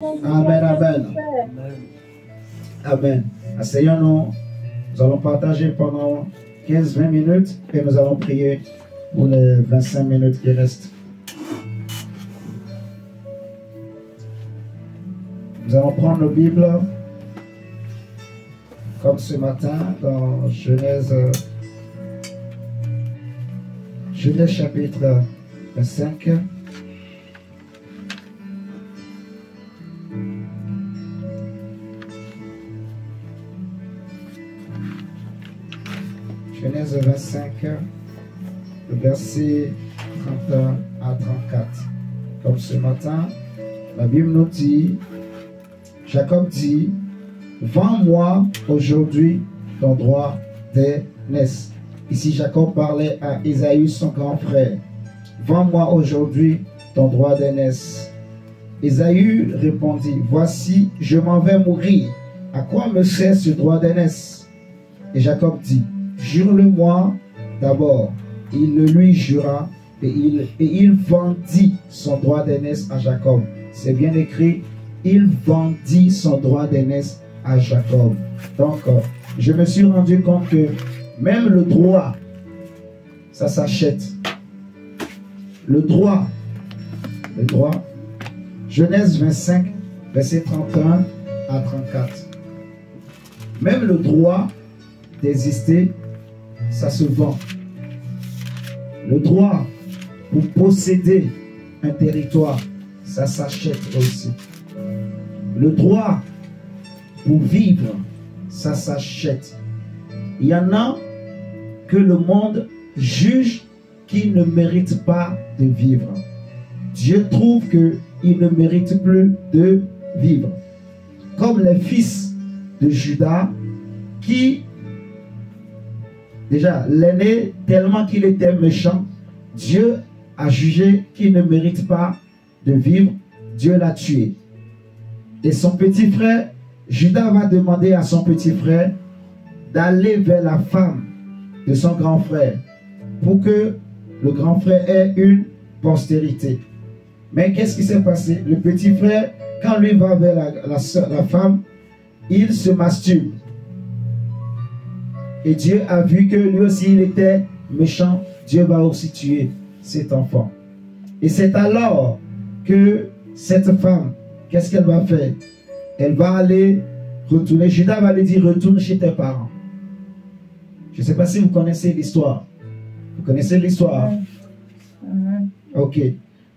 Amen, amen. Amen. Asseyons-nous. Nous allons partager pendant 15-20 minutes et nous allons prier pour les 25 minutes qui restent. Nous allons prendre nos Bibles comme ce matin dans Genèse chapitre 5. Genèse 25, le verset 31 à 34. Comme ce matin, la Bible nous dit, Jacob dit, vends-moi aujourd'hui ton droit d'aînesse. Ici, Jacob parlait à Ésaü, son grand frère. Vends-moi aujourd'hui ton droit d'aînesse. Ésaü répondit, voici, je m'en vais mourir. À quoi me sert ce droit d'aînesse? Et Jacob dit, jure-le-moi d'abord. Il le lui jura et il vendit son droit d'aînesse à Jacob. C'est bien écrit, il vendit son droit d'aînesse à Jacob. Donc, je me suis rendu compte que même le droit, ça s'achète. Le droit, Genèse 25, verset 31 à 34. Même le droit d'exister, ça se vend. Le droit pour posséder un territoire, ça s'achète aussi. Le droit pour vivre, ça s'achète. Il y en a que le monde juge qui ne méritent pas de vivre. Dieu trouve qu'ils ne méritent plus de vivre. Comme les fils de Judas qui, déjà, l'aîné, tellement qu'il était méchant, Dieu a jugé qu'il ne mérite pas de vivre. Dieu l'a tué. Et son petit frère, Judas va demander à son petit frère d'aller vers la femme de son grand frère pour que le grand frère ait une postérité. Mais qu'est-ce qui s'est passé? Le petit frère, quand lui va vers la femme, il se masturbe. Et Dieu a vu que lui aussi il était méchant. Dieu va aussi tuer cet enfant. Et c'est alors que cette femme, qu'est-ce qu'elle va faire? Elle va aller retourner. Judas va lui dire, retourne chez tes parents. Je ne sais pas si vous connaissez l'histoire. Vous connaissez l'histoire? Ok.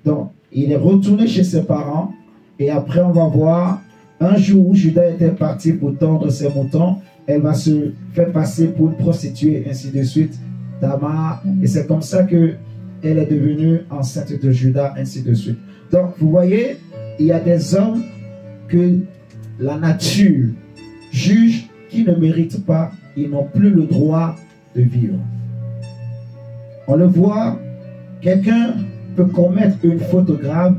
Donc, il est retourné chez ses parents. Et après, on va voir un jour où Judas était parti pour tondre ses moutons. Elle va se faire passer pour une prostituée, ainsi de suite. Tamar. Et c'est comme ça qu'elle est devenue enceinte de Judas, ainsi de suite. Donc, vous voyez, il y a des hommes que la nature juge qui ne méritent pas, ils n'ont plus le droit de vivre. On le voit, quelqu'un peut commettre une faute grave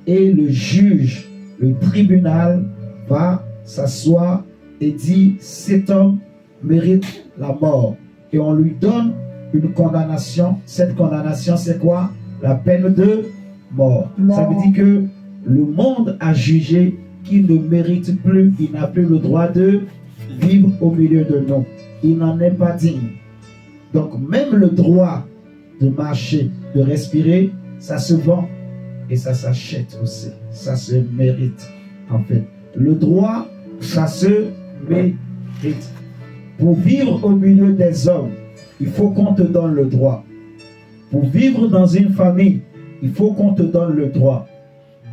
et le juge, le tribunal va s'asseoir et dit, cet homme mérite la mort. Et on lui donne une condamnation. Cette condamnation, c'est quoi? La peine de mort. Ça veut dire que le monde a jugé qu'il ne mérite plus, il n'a plus le droit de vivre au milieu de nous. Il n'en est pas digne. Donc même le droit de marcher, de respirer, ça se vend et ça s'achète aussi. Ça se mérite en fait. Le droit, ça se mérite. Pour vivre au milieu des hommes, il faut qu'on te donne le droit. Pour vivre dans une famille, il faut qu'on te donne le droit.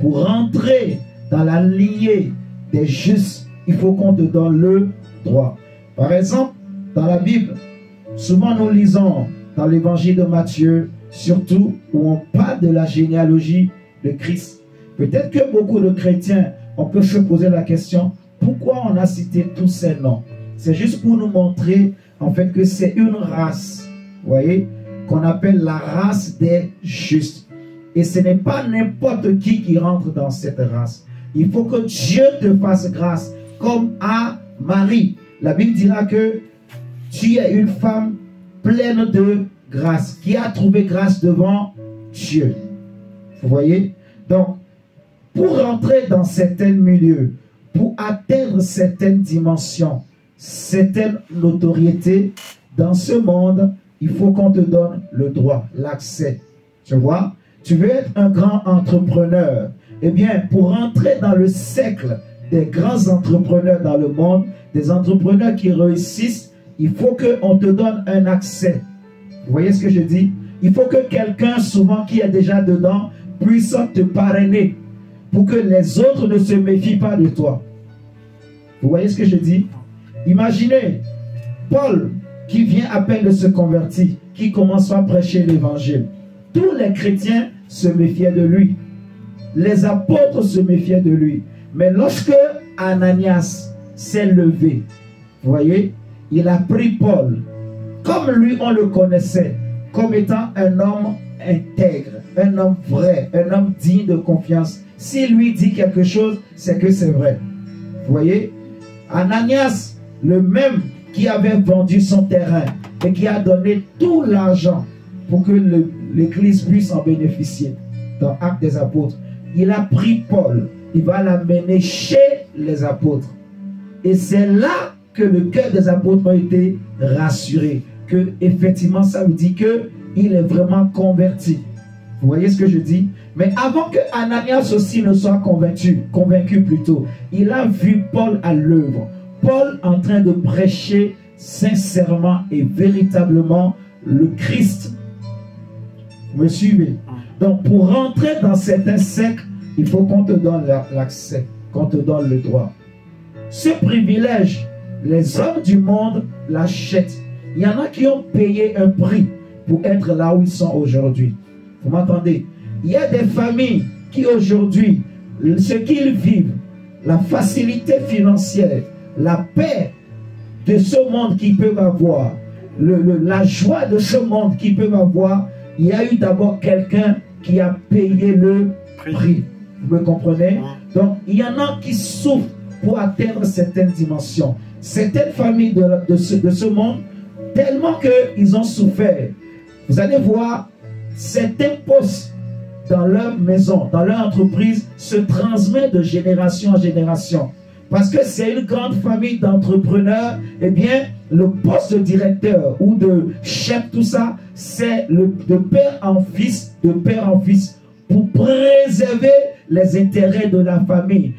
Pour rentrer dans la lignée des justes, il faut qu'on te donne le droit. Par exemple, dans la Bible, souvent nous lisons dans l'évangile de Matthieu, surtout où on parle de la généalogie de Christ. Peut-être que beaucoup de chrétiens, on peut se poser la question, pourquoi on a cité tous ces noms? C'est juste pour nous montrer en fait que c'est une race, vous voyez, qu'on appelle la race des justes. Et ce n'est pas n'importe qui rentre dans cette race. Il faut que Dieu te fasse grâce, comme à Marie. La Bible dira que tu es une femme pleine de grâce, qui a trouvé grâce devant Dieu. Vous voyez? Donc, pour rentrer dans certains milieux, pour atteindre certaines dimensions, certaines notoriétés, dans ce monde, il faut qu'on te donne le droit, l'accès. Tu vois? Tu veux être un grand entrepreneur. Eh bien, pour rentrer dans le cercle des grands entrepreneurs dans le monde, des entrepreneurs qui réussissent, il faut qu'on te donne un accès. Vous voyez ce que je dis? Il faut que quelqu'un, souvent qui est déjà dedans, puisse te parrainer pour que les autres ne se méfient pas de toi. Vous voyez ce que je dis? Imaginez Paul qui vient à peine de se convertir, qui commence à prêcher l'évangile. Tous les chrétiens se méfiaient de lui. Les apôtres se méfiaient de lui. Mais lorsque Ananias s'est levé, vous voyez, il a pris Paul. Comme lui, on le connaissait comme étant un homme intègre, un homme vrai, un homme digne de confiance. S'il lui dit quelque chose, c'est que c'est vrai. Vous voyez, Ananias, le même qui avait vendu son terrain et qui a donné tout l'argent pour que l'Église puisse en bénéficier. Dans Actes des Apôtres, il a pris Paul, il va l'amener chez les apôtres. Et c'est là que le cœur des apôtres a été rassuré. Que effectivement, ça veut dire qu'il est vraiment converti. Vous voyez ce que je dis? Mais avant que Ananias aussi ne soit convaincu plutôt, il a vu Paul à l'œuvre. Paul en train de prêcher sincèrement et véritablement le Christ. Vous me suivez? Donc pour rentrer dans certains cercles, il faut qu'on te donne l'accès, qu'on te donne le droit. Ce privilège, les hommes du monde l'achètent. Il y en a qui ont payé un prix pour être là où ils sont aujourd'hui. Vous m'entendez? Il y a des familles qui aujourd'hui, ce qu'ils vivent, la facilité financière, la paix de ce monde qu'ils peuvent avoir, la joie de ce monde qu'ils peuvent avoir, il y a eu d'abord quelqu'un qui a payé le prix. Vous me comprenez? Donc, il y en a qui souffrent pour atteindre certaines dimensions. Certaines familles de ce monde, tellement qu'ils ont souffert. Vous allez voir, certains postes dans leur maison, dans leur entreprise, se transmettent de génération en génération. Parce que c'est une grande famille d'entrepreneurs, eh bien, le poste de directeur ou de chef, tout ça, c'est de père en fils, pour préserver les intérêts de la famille.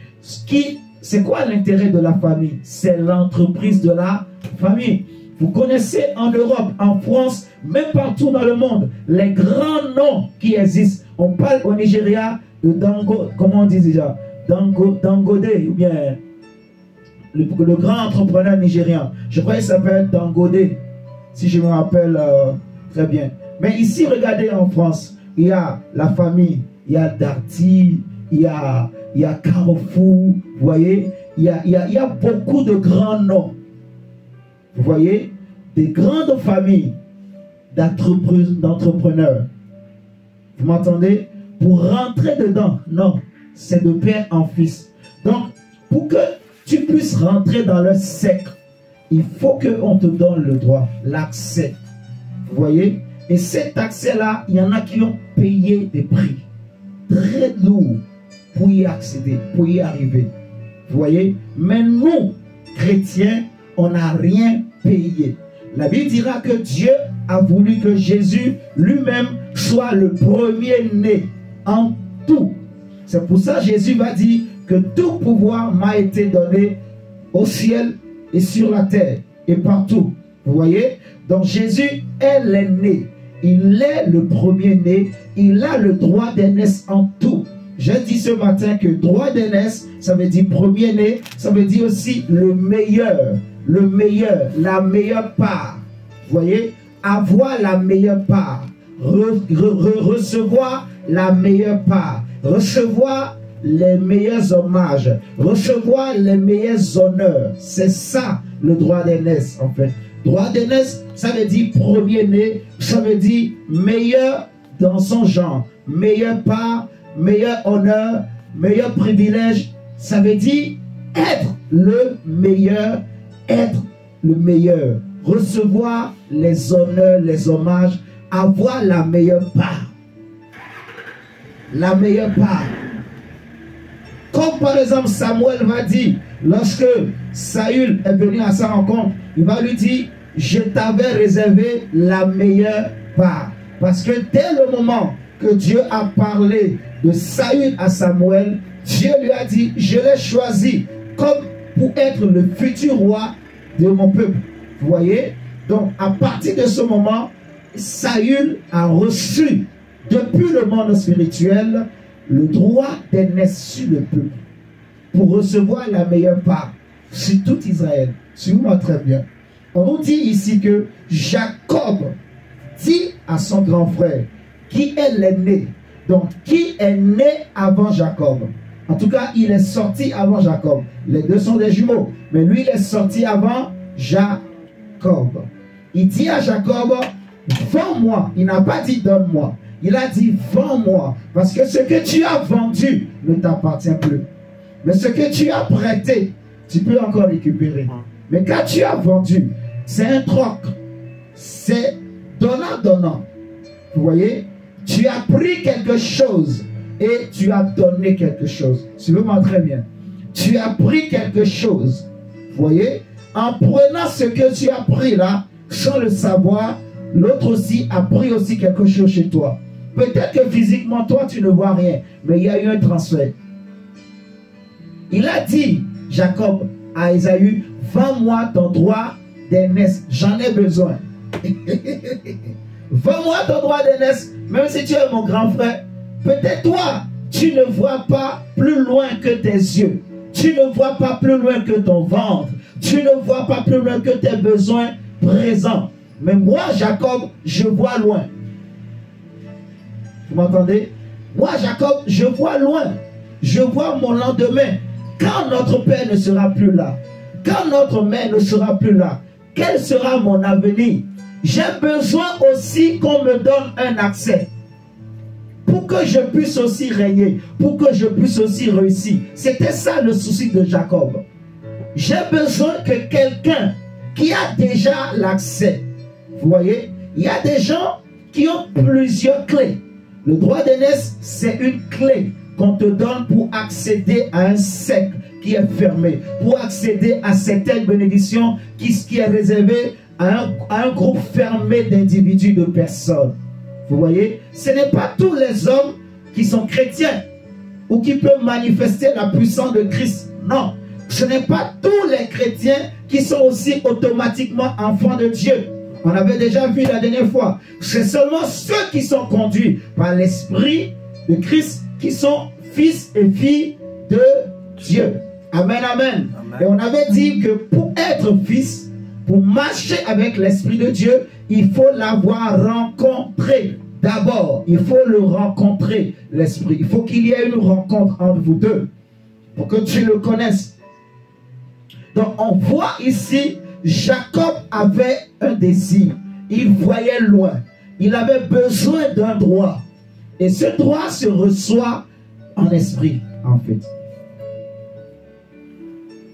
C'est quoi l'intérêt de la famille? C'est l'entreprise de la famille. Vous connaissez en Europe, en France, même partout dans le monde, les grands noms qui existent. On parle au Nigeria de Dango, comment on dit déjà? Dangote, ou bien le grand entrepreneur nigérian. Je crois qu'il s'appelle Dangote, si je me rappelle très bien. Mais ici, regardez en France, il y a la famille, il y a Darty, il y a Carrefour, vous voyez, il y a beaucoup de grands noms. Vous voyez, des grandes familles d'entrepreneurs. Vous m'entendez? Pour rentrer dedans, non, c'est de père en fils. Donc, pour que tu puisses rentrer dans le cercle, il faut qu'on te donne le droit, l'accès. Vous voyez? Et cet accès-là, il y en a qui ont payé des prix très lourds pour y accéder, pour y arriver. Vous voyez? Mais nous, chrétiens, on n'a rien payé. La Bible dira que Dieu a voulu que Jésus lui-même soit le premier-né en tout. C'est pour ça que Jésus va dire que tout pouvoir m'a été donné au ciel et sur la terre et partout. Vous voyez? Donc Jésus est l'aîné. Il est le premier-né. Il a le droit d'aînesse en tout. J'ai dit ce matin que droit d'aînesse, ça veut dire premier-né, ça veut dire aussi le meilleur, la meilleure part. Vous voyez? Avoir la meilleure part, recevoir la meilleure part, recevoir les meilleurs hommages, recevoir les meilleurs honneurs. C'est ça le droit d'aînesse en fait. Droit d'aînesse, ça veut dire premier-né, ça veut dire meilleur dans son genre, meilleure part, meilleur honneur, meilleur privilège. Ça veut dire être le meilleur, recevoir les honneurs, les hommages, avoir la meilleure part. La meilleure part. Comme par exemple Samuel va dire, lorsque Saül est venu à sa rencontre, il va lui dire, je t'avais réservé la meilleure part. Parce que dès le moment que Dieu a parlé de Saül à Samuel, Dieu lui a dit, je l'ai choisi comme pour être le futur roi de mon peuple. Vous voyez? Donc à partir de ce moment, Saül a reçu depuis le monde spirituel le droit d'aînesse sur le peuple pour recevoir la meilleure part sur tout Israël. Suivez-moi très bien. On nous dit ici que Jacob dit à son grand frère qui est l'aîné. Donc qui est né avant Jacob? En tout cas, il est sorti avant Jacob. Les deux sont des jumeaux. Mais lui, il est sorti avant Jacob. Il dit à Jacob, vends-moi. Il n'a pas dit donne-moi. Il a dit vends-moi. Parce que ce que tu as vendu ne t'appartient plus. Mais ce que tu as prêté, tu peux encore récupérer. Mais quand tu as vendu, c'est un troc. C'est donnant-donnant. Vous voyez? Tu as pris quelque chose et tu as donné quelque chose. Suivez-moi très bien. Tu as pris quelque chose. Vous voyez? En prenant ce que tu as pris là, sans le savoir, l'autre aussi a pris aussi quelque chose chez toi. Peut-être que physiquement, toi, tu ne vois rien, mais il y a eu un transfert. Il a dit, Jacob, à Ésaü, vends-moi ton droit d'aînesse, j'en ai besoin. Vends-moi ton droit d'aînesse, même si tu es mon grand frère. Peut-être toi, tu ne vois pas plus loin que tes yeux. Tu ne vois pas plus loin que ton ventre. Tu ne vois pas plus loin que tes besoins présents. Mais moi, Jacob, je vois loin. Vous m'entendez? Moi, Jacob, je vois loin. Je vois mon lendemain. Quand notre père ne sera plus là, quand notre mère ne sera plus là, quel sera mon avenir? J'ai besoin aussi qu'on me donne un accès pour que je puisse aussi régner, pour que je puisse aussi réussir. C'était ça le souci de Jacob. J'ai besoin que quelqu'un qui a déjà l'accès, vous voyez, il y a des gens qui ont plusieurs clés. Le droit d'aînesse, c'est une clé qu'on te donne pour accéder à un cercle qui est fermé, pour accéder à certaines bénédictions qui est réservé à un groupe fermé d'individus, de personnes. Vous voyez, ce n'est pas tous les hommes qui sont chrétiens ou qui peuvent manifester la puissance de Christ. Non, ce n'est pas tous les chrétiens qui sont aussi automatiquement enfants de Dieu. On avait déjà vu la dernière fois. C'est seulement ceux qui sont conduits par l'Esprit de Christ qui sont fils et filles de Dieu. Amen, amen. Amen. Et on avait dit que pour être fils, pour marcher avec l'Esprit de Dieu, il faut l'avoir rencontré. D'abord, il faut le rencontrer, l'Esprit. Il faut qu'il y ait une rencontre entre vous deux pour que tu le connaisses. Donc, on voit ici, Jacob avait un désir. Il voyait loin. Il avait besoin d'un droit. Et ce droit se reçoit en esprit, en fait.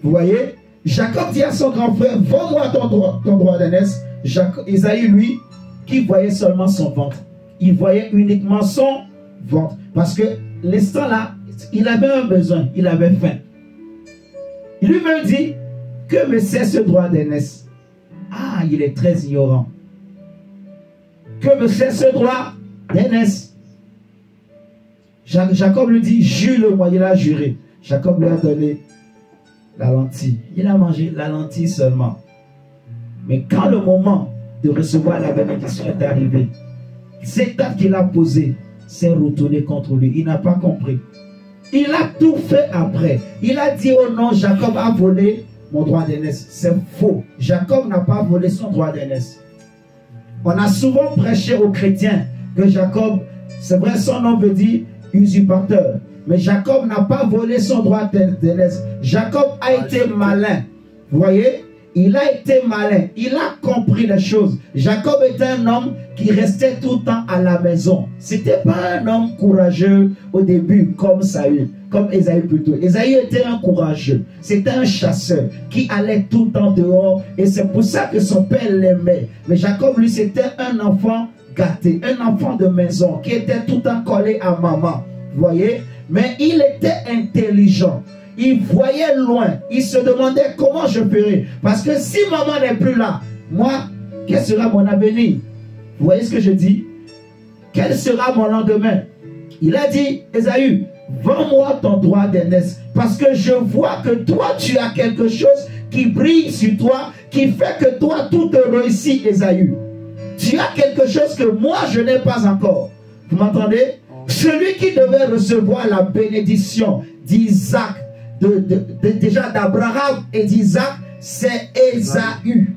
Vous voyez? Jacob dit à son grand frère, vends-moi ton droit d'aînesse. Ésaü, lui, qui voyait seulement son ventre. Il voyait uniquement son ventre. Parce que l'instant là, il avait un besoin, il avait faim. Il lui-même dit, que me sert ce droit d'aînesse? Ah, il est très ignorant. Que me sert ce droit d'aînesse? Jacob lui dit, jure-le-moi, il a juré. Jacob lui a donné la lentille. Il a mangé la lentille seulement. Mais quand le moment de recevoir la bénédiction est arrivé, cet acte qu'il a posé s'est retourné contre lui. Il n'a pas compris. Il a tout fait après. Il a dit, oh non, Jacob a volé mon droit d'aînesse. C'est faux. Jacob n'a pas volé son droit d'aînesse. On a souvent prêché aux chrétiens que Jacob, c'est vrai, son nom veut dire usurpateur. Mais Jacob n'a pas volé son droit d'aînesse. Jacob a été malin. Vous voyez? Il a été malin. Il a compris les choses. Jacob était un homme qui restait tout le temps à la maison. C'était pas un homme courageux au début comme Saül, comme Ésaü plutôt. Ésaü était un courageux. C'était un chasseur qui allait tout le temps dehors. Et c'est pour ça que son père l'aimait. Mais Jacob, lui, c'était un enfant gâté. Un enfant de maison qui était tout le temps collé à maman. Vous voyez? Mais il était intelligent. Il voyait loin. Il se demandait comment je ferai. Parce que si maman n'est plus là, moi, quel sera mon avenir? Vous voyez ce que je dis? Quel sera mon lendemain? Il a dit, Ésaü, vends-moi ton droit d'aînesse. Parce que je vois que toi, tu as quelque chose qui brille sur toi, qui fait que toi, tout te réussit, Ésaü. Tu as quelque chose que moi, je n'ai pas encore. Vous m'entendez? Celui qui devait recevoir la bénédiction d'Isaac, déjà d'Abraham et d'Isaac, c'est Ésaü.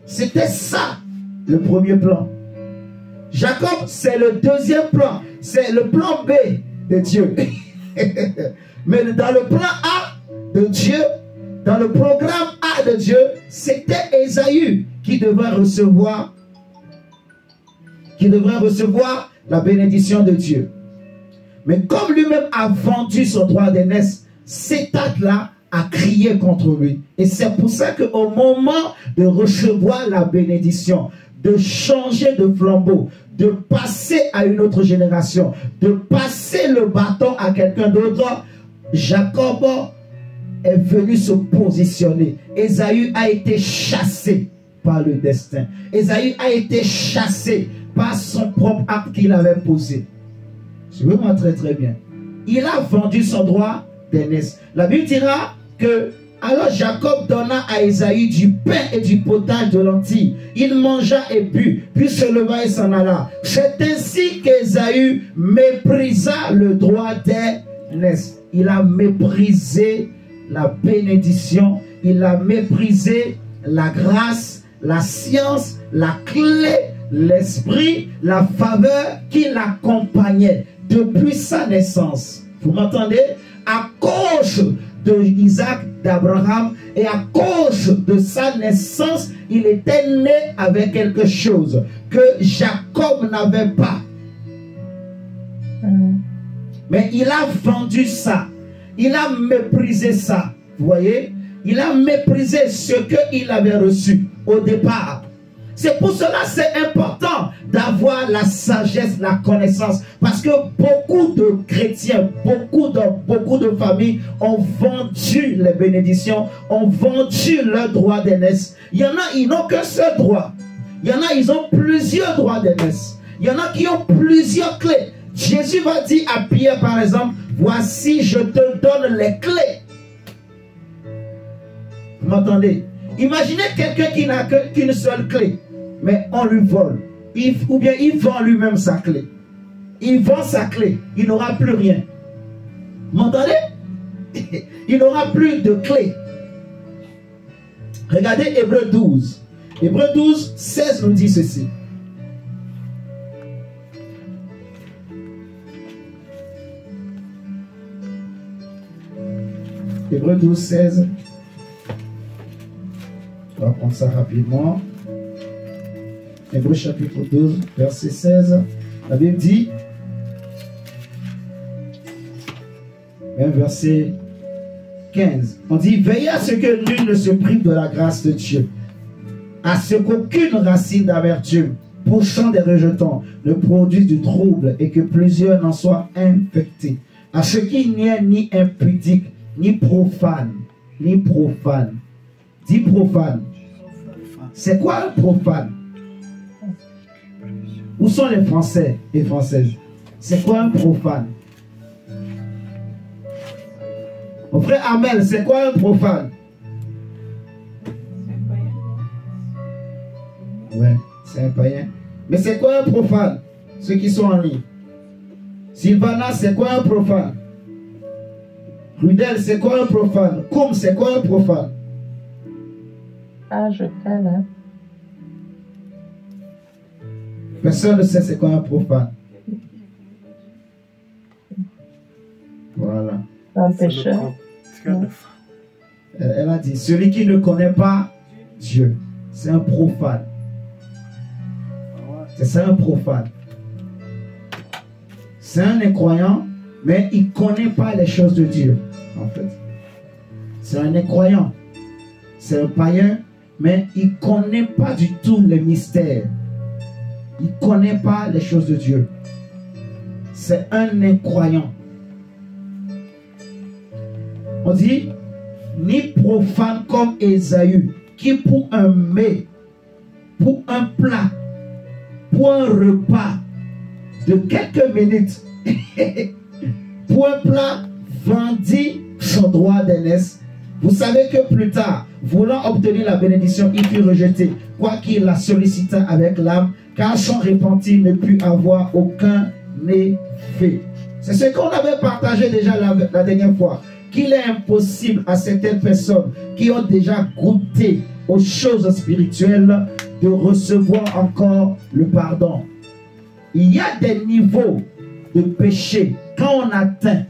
C'était ça, le premier plan. Jacob, c'est le deuxième plan. C'est le plan B de Dieu. Mais dans le plan A de Dieu, dans le programme A de Dieu, c'était Ésaü qui devrait recevoir la bénédiction de Dieu. Mais comme lui-même a vendu son droit d'aînesse, cet acte-là a crié contre lui. Et c'est pour ça qu'au moment de recevoir la bénédiction, de changer de flambeau, de passer à une autre génération, de passer le bâton à quelqu'un d'autre, Jacob est venu se positionner. Ésaü a été chassé par le destin. Ésaü a été chassé par son propre acte qu'il avait posé. Je veux montrer très bien. Il a vendu son droit d'aînesse. La Bible dira que alors Jacob donna à Ésaü du pain et du potage de lentilles. Il mangea et but, puis se leva et s'en alla. C'est ainsi qu'Ésaü méprisa le droit d'aînesse. Il a méprisé la bénédiction, il a méprisé la grâce, la science, la clé, l'esprit, la faveur qui l'accompagnait depuis sa naissance. Vous m'entendez? À cause de Isaac, d'Abraham, et à cause de sa naissance, il était né avec quelque chose que Jacob n'avait pas. Mais il a vendu ça. Il a méprisé ça. Vous voyez? Il a méprisé ce qu'il avait reçu au départ. C'est pour cela que c'est important d'avoir la sagesse, la connaissance. Parce que beaucoup de chrétiens, beaucoup de familles ont vendu les bénédictions, ont vendu leur droit d'aînesse. Il y en a, ils n'ont qu'un seul droit. Il y en a, ils ont plusieurs droits d'aînesse. Il y en a qui ont plusieurs clés. Jésus va dire à Pierre, par exemple, voici, je te donne les clés. Vous m'entendez? Imaginez quelqu'un qui n'a qu'une seule clé, mais on lui vole. Ou bien il vend lui-même sa clé. Il vend sa clé, il n'aura plus rien. Vous m'entendez? Il n'aura plus de clé. Regardez Hébreux 12. Hébreux 12, 16 nous dit ceci. Hébreux 12, 16. On va prendre ça rapidement. Hébreux chapitre 12, verset 16. La Bible dit, même verset 15, on dit, veillez à ce que nul ne se prive de la grâce de Dieu, à ce qu'aucune racine d'amertume, poussant des rejetons, ne produise du trouble et que plusieurs n'en soient infectés, à ce qu'il n'y ait ni impudique, ni profane, ni profane. Dis profane. C'est quoi un profane? Où sont les Français et Françaises? C'est quoi un profane? Mon frère Amel, c'est quoi un profane? Ouais, c'est un païen. Mais c'est quoi un profane? Ceux qui sont en ligne. Sylvana, c'est quoi un profane? Rudel, c'est quoi un profane? Koum, c'est quoi un profane? Ah, je connais. Personne ne sait c'est quoi un profane. Voilà. Un pécheur. Elle a dit, celui qui ne connaît pas Dieu, c'est un profane. C'est ça un profane. C'est un incroyant, mais il ne connaît pas les choses de Dieu, en fait. C'est un incroyant. C'est un païen, mais il ne connaît pas du tout les mystères. Il ne connaît pas les choses de Dieu. C'est un incroyant. On dit, ni profane comme Ésaü, qui pour un mets, pour un plat, pour un repas de quelques minutes, pour un plat, vendit son droit d'aînesse. Vous savez que plus tard, voulant obtenir la bénédiction, il fut rejeté, quoiqu'il la sollicita avec l'âme, car son repenti ne put avoir aucun effet. C'est ce qu'on avait partagé déjà la dernière fois, qu'il est impossible à certaines personnes qui ont déjà goûté aux choses spirituelles de recevoir encore le pardon. Il y a des niveaux de péché quand on atteint,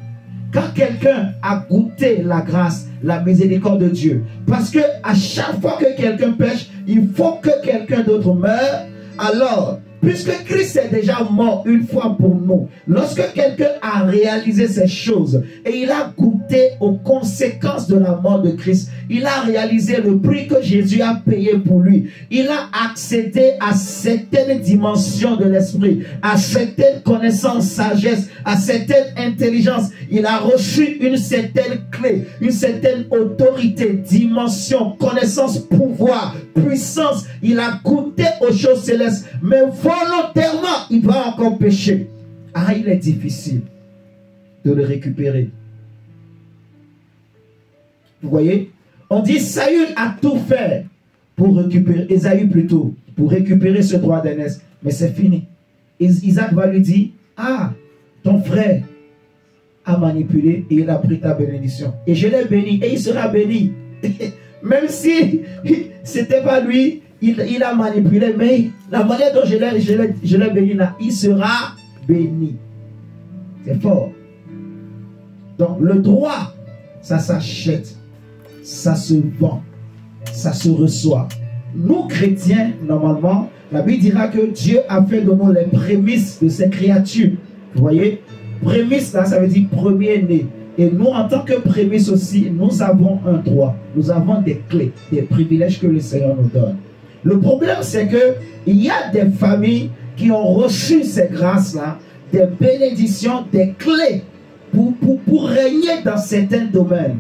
quand quelqu'un a goûté la grâce, la miséricorde de Dieu. Parce que à chaque fois que quelqu'un pêche, il faut que quelqu'un d'autre meure. Alors, puisque Christ est déjà mort une fois pour nous, lorsque quelqu'un a réalisé ces choses et il a goûté aux conséquences de la mort de Christ, il a réalisé le prix que Jésus a payé pour lui. Il a accédé à certaines dimensions de l'esprit, à certaines connaissances, sagesse, à certaines intelligences. Il a reçu une certaine clé, une certaine autorité, dimension, connaissance, pouvoir, puissance. Il a goûté aux choses célestes, mais volontairement, il va encore pécher. Ah, il est difficile de le récupérer. Vous voyez? On dit Saül a tout fait pour récupérer, Ésaü plutôt, pour récupérer ce droit d'aînesse. Mais c'est fini. Isaac va lui dire, ah, ton frère a manipulé et il a pris ta bénédiction. Et je l'ai béni et il sera béni. Même si c'était pas lui, il a manipulé, mais la manière dont je l'ai béni là, il sera béni. C'est fort. Donc le droit, ça s'achète, ça se vend, ça se reçoit. Nous chrétiens, normalement, la Bible dira que Dieu a fait de nous les prémices de ses créatures. Vous voyez? Prémices là, ça veut dire premier-né. Et nous, en tant que prémices aussi, nous avons un droit. Nous avons des clés, des privilèges que le Seigneur nous donne. Le problème, c'est que il y a des familles qui ont reçu ces grâces-là, des bénédictions, des clés pour régner dans certains domaines.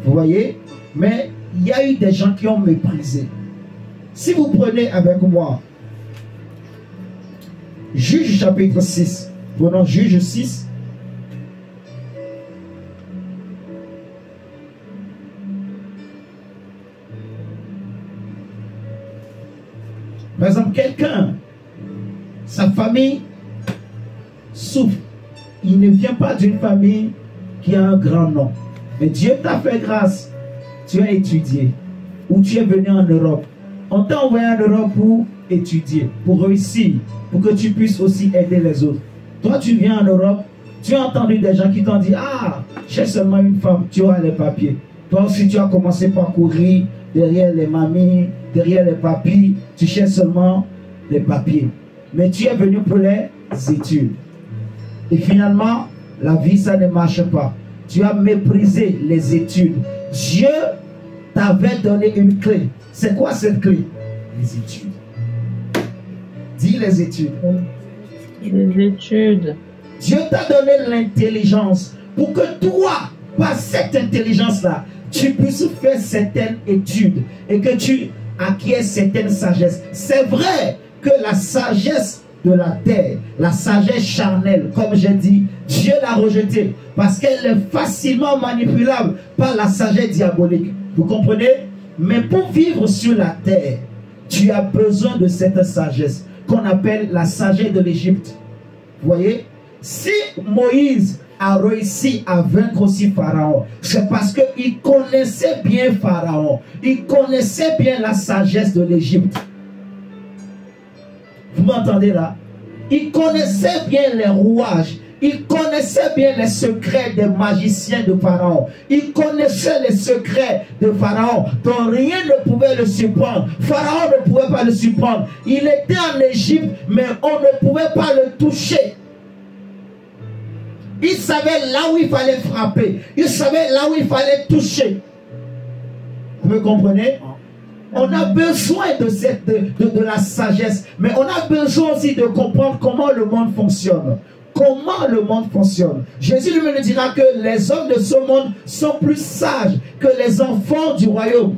Vous voyez? Mais il y a eu des gens qui ont méprisé. Si vous prenez avec moi Juge chapitre 6, prenons Juge 6. Par exemple, quelqu'un, sa famille souffre. Il ne vient pas d'une famille qui a un grand nom. Mais Dieu t'a fait grâce. Tu as étudié. Ou tu es venu en Europe. On t'a envoyé en Europe pour étudier, pour réussir, pour que tu puisses aussi aider les autres. Toi, tu viens en Europe, tu as entendu des gens qui t'ont dit, ah, j'ai seulement une femme, tu auras les papiers. Toi aussi, tu as commencé par courir derrière les mamies, derrière les papis, tu cherches seulement les papiers. Mais tu es venu pour les études. Et finalement, la vie, ça ne marche pas. Tu as méprisé les études. Dieu t'avait donné une clé. C'est quoi cette clé? Les études. Dis les études. Les études. Dieu t'a donné l'intelligence pour que toi, par cette intelligence-là, tu puisses faire certaines études et que tu acquiers certaines sagesses. C'est vrai que la sagesse de la terre, la sagesse charnelle, comme j'ai dit, Dieu l'a rejetée parce qu'elle est facilement manipulable par la sagesse diabolique. Vous comprenez? Mais pour vivre sur la terre, tu as besoin de cette sagesse qu'on appelle la sagesse de l'Égypte. Vous voyez? Si Moïse a réussi à vaincre aussi Pharaon, c'est parce qu'il connaissait bien Pharaon. Il connaissait bien la sagesse de l'Égypte. Vous m'entendez là? Il connaissait bien les rouages. Il connaissait bien les secrets des magiciens de Pharaon. Il connaissait les secrets de Pharaon dont rien ne pouvait le surprendre. Pharaon ne pouvait pas le surprendre. Il était en Égypte, mais on ne pouvait pas le toucher. Il savait là où il fallait frapper. Il savait là où il fallait toucher. Vous me comprenez? On a besoin de la sagesse, mais on a besoin aussi de comprendre comment le monde fonctionne. comment le monde fonctionne. Jésus lui-même dira que les hommes de ce monde sont plus sages que les enfants du royaume.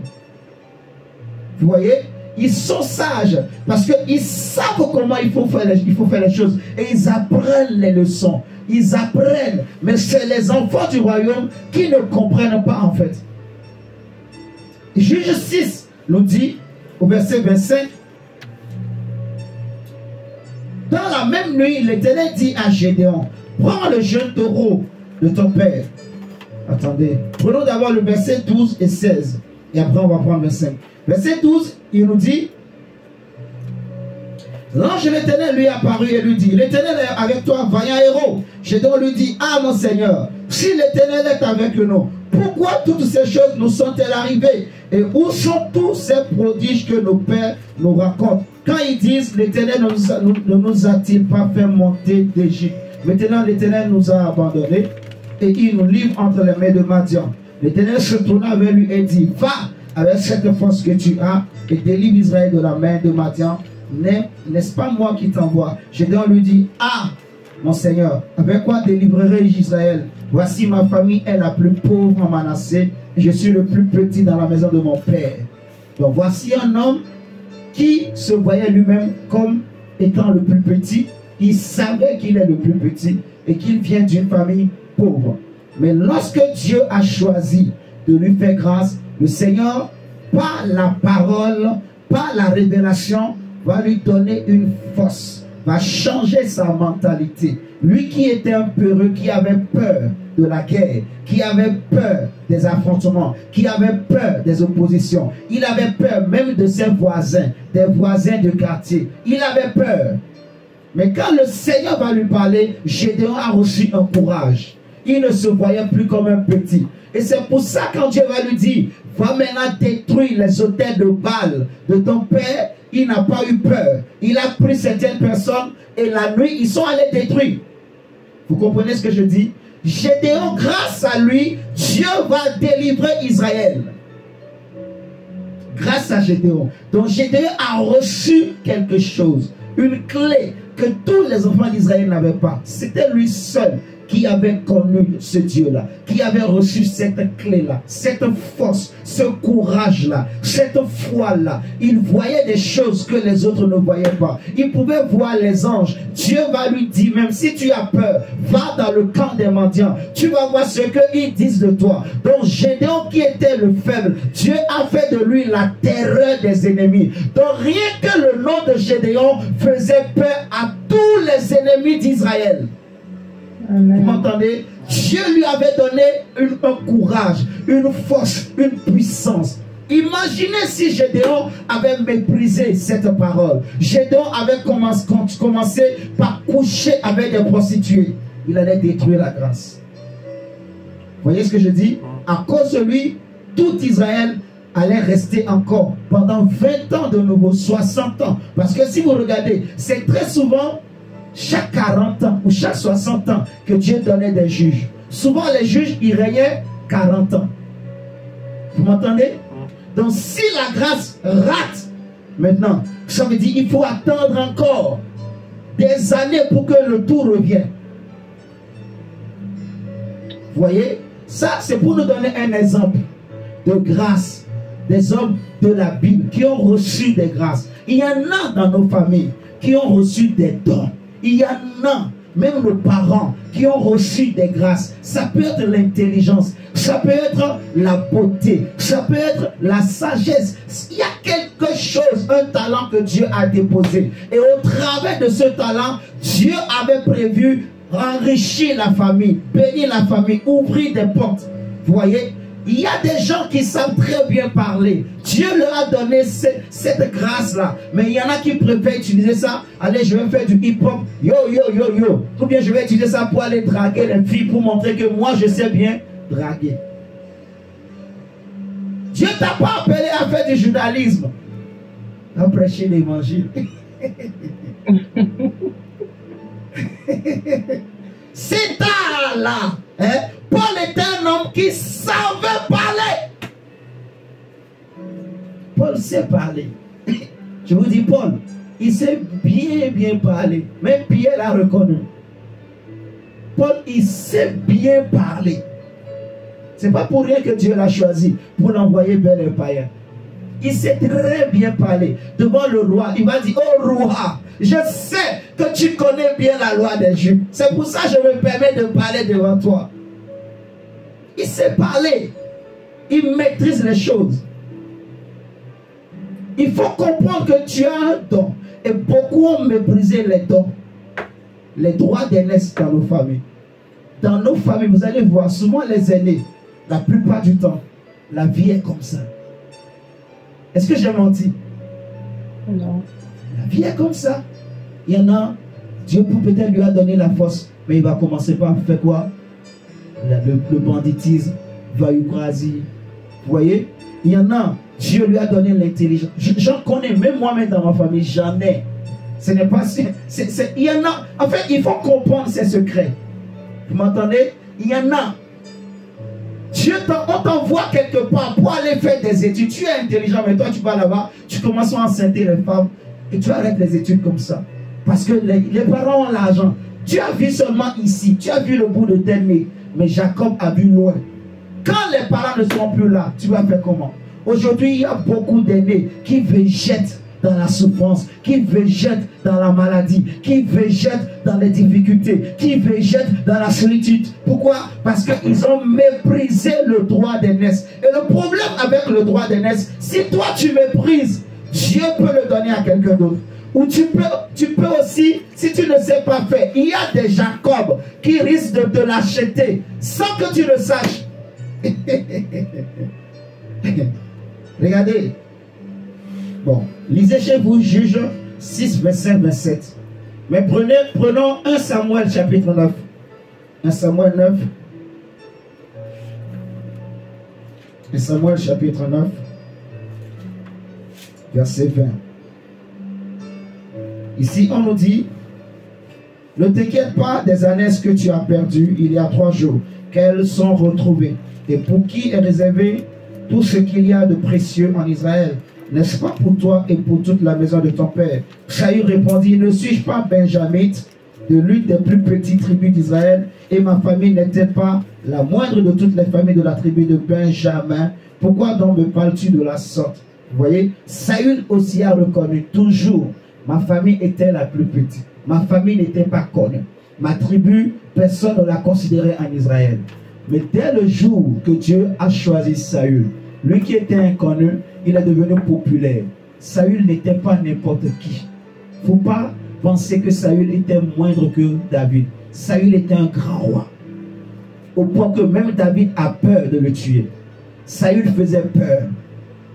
Vous voyez? Ils sont sages parce qu'ils savent comment il faut faire les choses. Et ils apprennent les leçons. Ils apprennent. Mais c'est les enfants du royaume qui ne comprennent pas en fait. Juge 6 nous dit au verset 25. Dans la même nuit, l'Éternel dit à Gédéon, prends le jeune taureau de ton père. Attendez. Prenons d'abord le verset 12 et 16. Et après on va prendre le 5. Verset 12, il nous dit, l'ange de l'Éternel lui est apparu et lui dit, l'Éternel est avec toi, vaillant héros. Gédéon lui dit, ah mon Seigneur, si l'Éternel est avec nous, pourquoi toutes ces choses nous sont-elles arrivées? Et où sont tous ces prodiges que nos pères nous racontent? Quand ils disent, l'Éternel ne nous a-t-il pas fait monter d'Égypte? Maintenant l'Éternel nous a abandonnés et il nous livre entre les mains de Madian. L'Éternel se tourna vers lui et dit, va avec cette force que tu as et délivre Israël de la main de Madian. N'est-ce pas moi qui t'envoie? Gédéon lui dit, ah mon Seigneur, avec quoi délivrerai-je Israël? Voici ma famille est la plus pauvre en Manassé et je suis le plus petit dans la maison de mon père. Donc voici un homme qui se voyait lui-même comme étant le plus petit. Il savait qu'il est le plus petit et qu'il vient d'une famille pauvre. Mais lorsque Dieu a choisi de lui faire grâce, le Seigneur, par la parole, par la révélation, va lui donner une force, va changer sa mentalité. Lui qui était un peureux, qui avait peur de la guerre, qui avait peur des affrontements, qui avait peur des oppositions, il avait peur même de ses voisins, des voisins de quartier. Il avait peur. Mais quand le Seigneur va lui parler, Gédéon a reçu un courage. Il ne se voyait plus comme un petit. Et c'est pour ça quand Dieu va lui dire, va maintenant détruire les autels de Baal de ton père, il n'a pas eu peur. Il a pris certaines personnes et la nuit, ils sont allés détruire. Vous comprenez ce que je dis? Gédéon, grâce à lui, Dieu va délivrer Israël. Grâce à Gédéon. Donc Gédéon a reçu quelque chose. Une clé que tous les enfants d'Israël n'avaient pas. C'était lui seul qui avait connu ce Dieu-là, qui avait reçu cette clé-là, cette force, ce courage-là, cette foi-là. Il voyait des choses que les autres ne voyaient pas. Il pouvait voir les anges. Dieu va lui dire, même si tu as peur, va dans le camp des mendiants. Tu vas voir ce qu'ils disent de toi. Donc Gédéon qui était le faible, Dieu a fait de lui la terreur des ennemis. Donc rien que le nom de Gédéon faisait peur à tous les ennemis d'Israël. Vous m'entendez? Dieu lui avait donné un courage, une force, une puissance. Imaginez si Gédéon avait méprisé cette parole. Gédéon avait commencé par coucher avec des prostituées. Il allait détruire la grâce. Vous voyez ce que je dis? À cause de lui, tout Israël allait rester encore pendant 20 ans de nouveau, 60 ans. Parce que si vous regardez, c'est très souvent chaque 40 ans ou chaque 60 ans que Dieu donnait des juges. Souvent les juges, ils régnaient 40 ans. Vous m'entendez? Donc si la grâce rate maintenant, ça veut dire qu'il faut attendre encore des années pour que le tout revienne. Vous voyez? Ça, c'est pour nous donner un exemple de grâce. Des hommes de la Bible qui ont reçu des grâces. Il y en a dans nos familles qui ont reçu des dons. Il y en a, même nos parents, qui ont reçu des grâces. Ça peut être l'intelligence, ça peut être la beauté, ça peut être la sagesse. Il y a quelque chose, un talent que Dieu a déposé. Et au travers de ce talent, Dieu avait prévu enrichir la famille, bénir la famille, ouvrir des portes. Vous voyez? Il y a des gens qui savent très bien parler. Dieu leur a donné cette grâce-là. Mais il y en a qui préfèrent utiliser ça. Allez, je vais faire du hip-hop. Yo, yo, yo, yo. Ou bien je vais utiliser ça pour aller draguer les filles, pour montrer que moi, je sais bien draguer. Dieu ne t'a pas appelé à faire du journalisme. À prêcher l'évangile. C'est là. Hein? Paul était un homme qui savait parler. Paul sait parler. Je vous dis, Paul, il sait bien parler. Même Pierre l'a reconnu. Paul, il sait bien parler. C'est pas pour rien que Dieu l'a choisi pour l'envoyer vers les païens. Il sait très bien parler. Devant le roi, il va dire, oh roi, je sais que tu connais bien la loi des Juifs. C'est pour ça que je me permets de parler devant toi. Il sait parler. Il maîtrise les choses. Il faut comprendre que tu as un don. Et beaucoup ont méprisé les dons. Les droits d'aînesse dans nos familles. Dans nos familles, vous allez voir, souvent les aînés, la plupart du temps, la vie est comme ça. Est-ce que j'ai menti? Non. La vie est comme ça. Il y en a, Dieu peut-être lui a donné la force, mais il va commencer par faire quoi? Le banditisme, voyoucrasie. Vous voyez? Il y en a, Dieu lui a donné l'intelligence. J'en connais, même moi-même dans ma famille, j'en ai. Ce n'est pas... il y en a, en fait, il faut comprendre ces secrets. Vous m'entendez? Il y en a. Dieu, on t'envoie quelque part pour aller faire des études. Tu es intelligent, mais toi tu vas là-bas, tu commences à enceinter les femmes et tu arrêtes les études comme ça. Parce que les parents ont l'argent. Tu as vu seulement ici, tu as vu le bout de tes nez, mais Jacob a vu loin. Quand les parents ne sont plus là, tu vas faire comment? Aujourd'hui, il y a beaucoup d'aînés qui végètent dans la souffrance, qui végètent dans la maladie, qui végètent dans les difficultés, qui végètent dans la solitude. Pourquoi? Parce qu'ils ont méprisé le droit d'aînesse. Et le problème avec le droit d'aînesse, si toi tu méprises, Dieu peut le donner à quelqu'un d'autre. Ou tu peux aussi, si tu ne sais pas faire, il y a des Jacob qui risquent de te l'acheter sans que tu le saches. Regardez. Bon, lisez chez vous, Juge 6, verset 27. Mais prenons 1 Samuel chapitre 9. 1 Samuel 9. 1 Samuel chapitre 9. Verset 20. Ici, on nous dit, ne t'inquiète pas des années que tu as perdues il y a 3 jours, qu'elles sont retrouvées. Et pour qui est réservé tout ce qu'il y a de précieux en Israël? N'est-ce pas pour toi et pour toute la maison de ton père? Saül répondit, ne suis-je pas benjamite, de l'une des plus petites tribus d'Israël, et ma famille n'est-elle pas la moindre de toutes les familles de la tribu de Benjamin? Pourquoi donc me parles-tu de la sorte? Vous voyez, Saül aussi a reconnu toujours, ma famille était la plus petite. Ma famille n'était pas connue. Ma tribu, personne ne la considérait en Israël. Mais dès le jour que Dieu a choisi Saül, lui qui était inconnu, il est devenu populaire. Saül n'était pas n'importe qui. Il ne faut pas penser que Saül était moindre que David. Saül était un grand roi. Au point que même David a peur de le tuer. Saül faisait peur.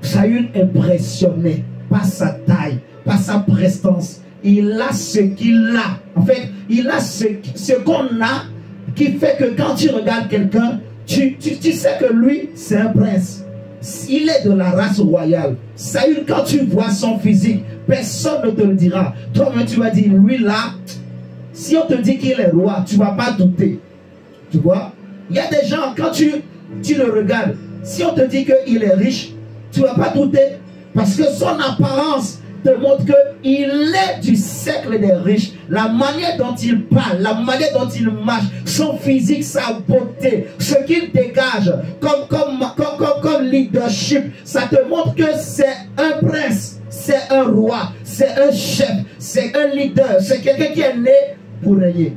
Saül impressionnait par sa taille, par sa prestance. Il a ce qu'il a. En fait, il a ce qu'on a qui fait que quand tu regardes quelqu'un, tu sais que lui, c'est un prince. Il est de la race royale. Saül, quand tu vois son physique, personne ne te le dira. Toi-même, tu vas dire, lui là, si on te dit qu'il est roi, tu ne vas pas douter. Tu vois? Il y a des gens, quand tu le regardes, si on te dit qu'il est riche, tu ne vas pas douter. Parce que son apparence te montre qu'il est du siècle des riches. La manière dont il parle, la manière dont il marche, son physique, sa beauté, ce qu'il dégage comme leadership, ça te montre que c'est un prince, c'est un roi, c'est un chef, c'est un leader, c'est quelqu'un qui est né pour régner.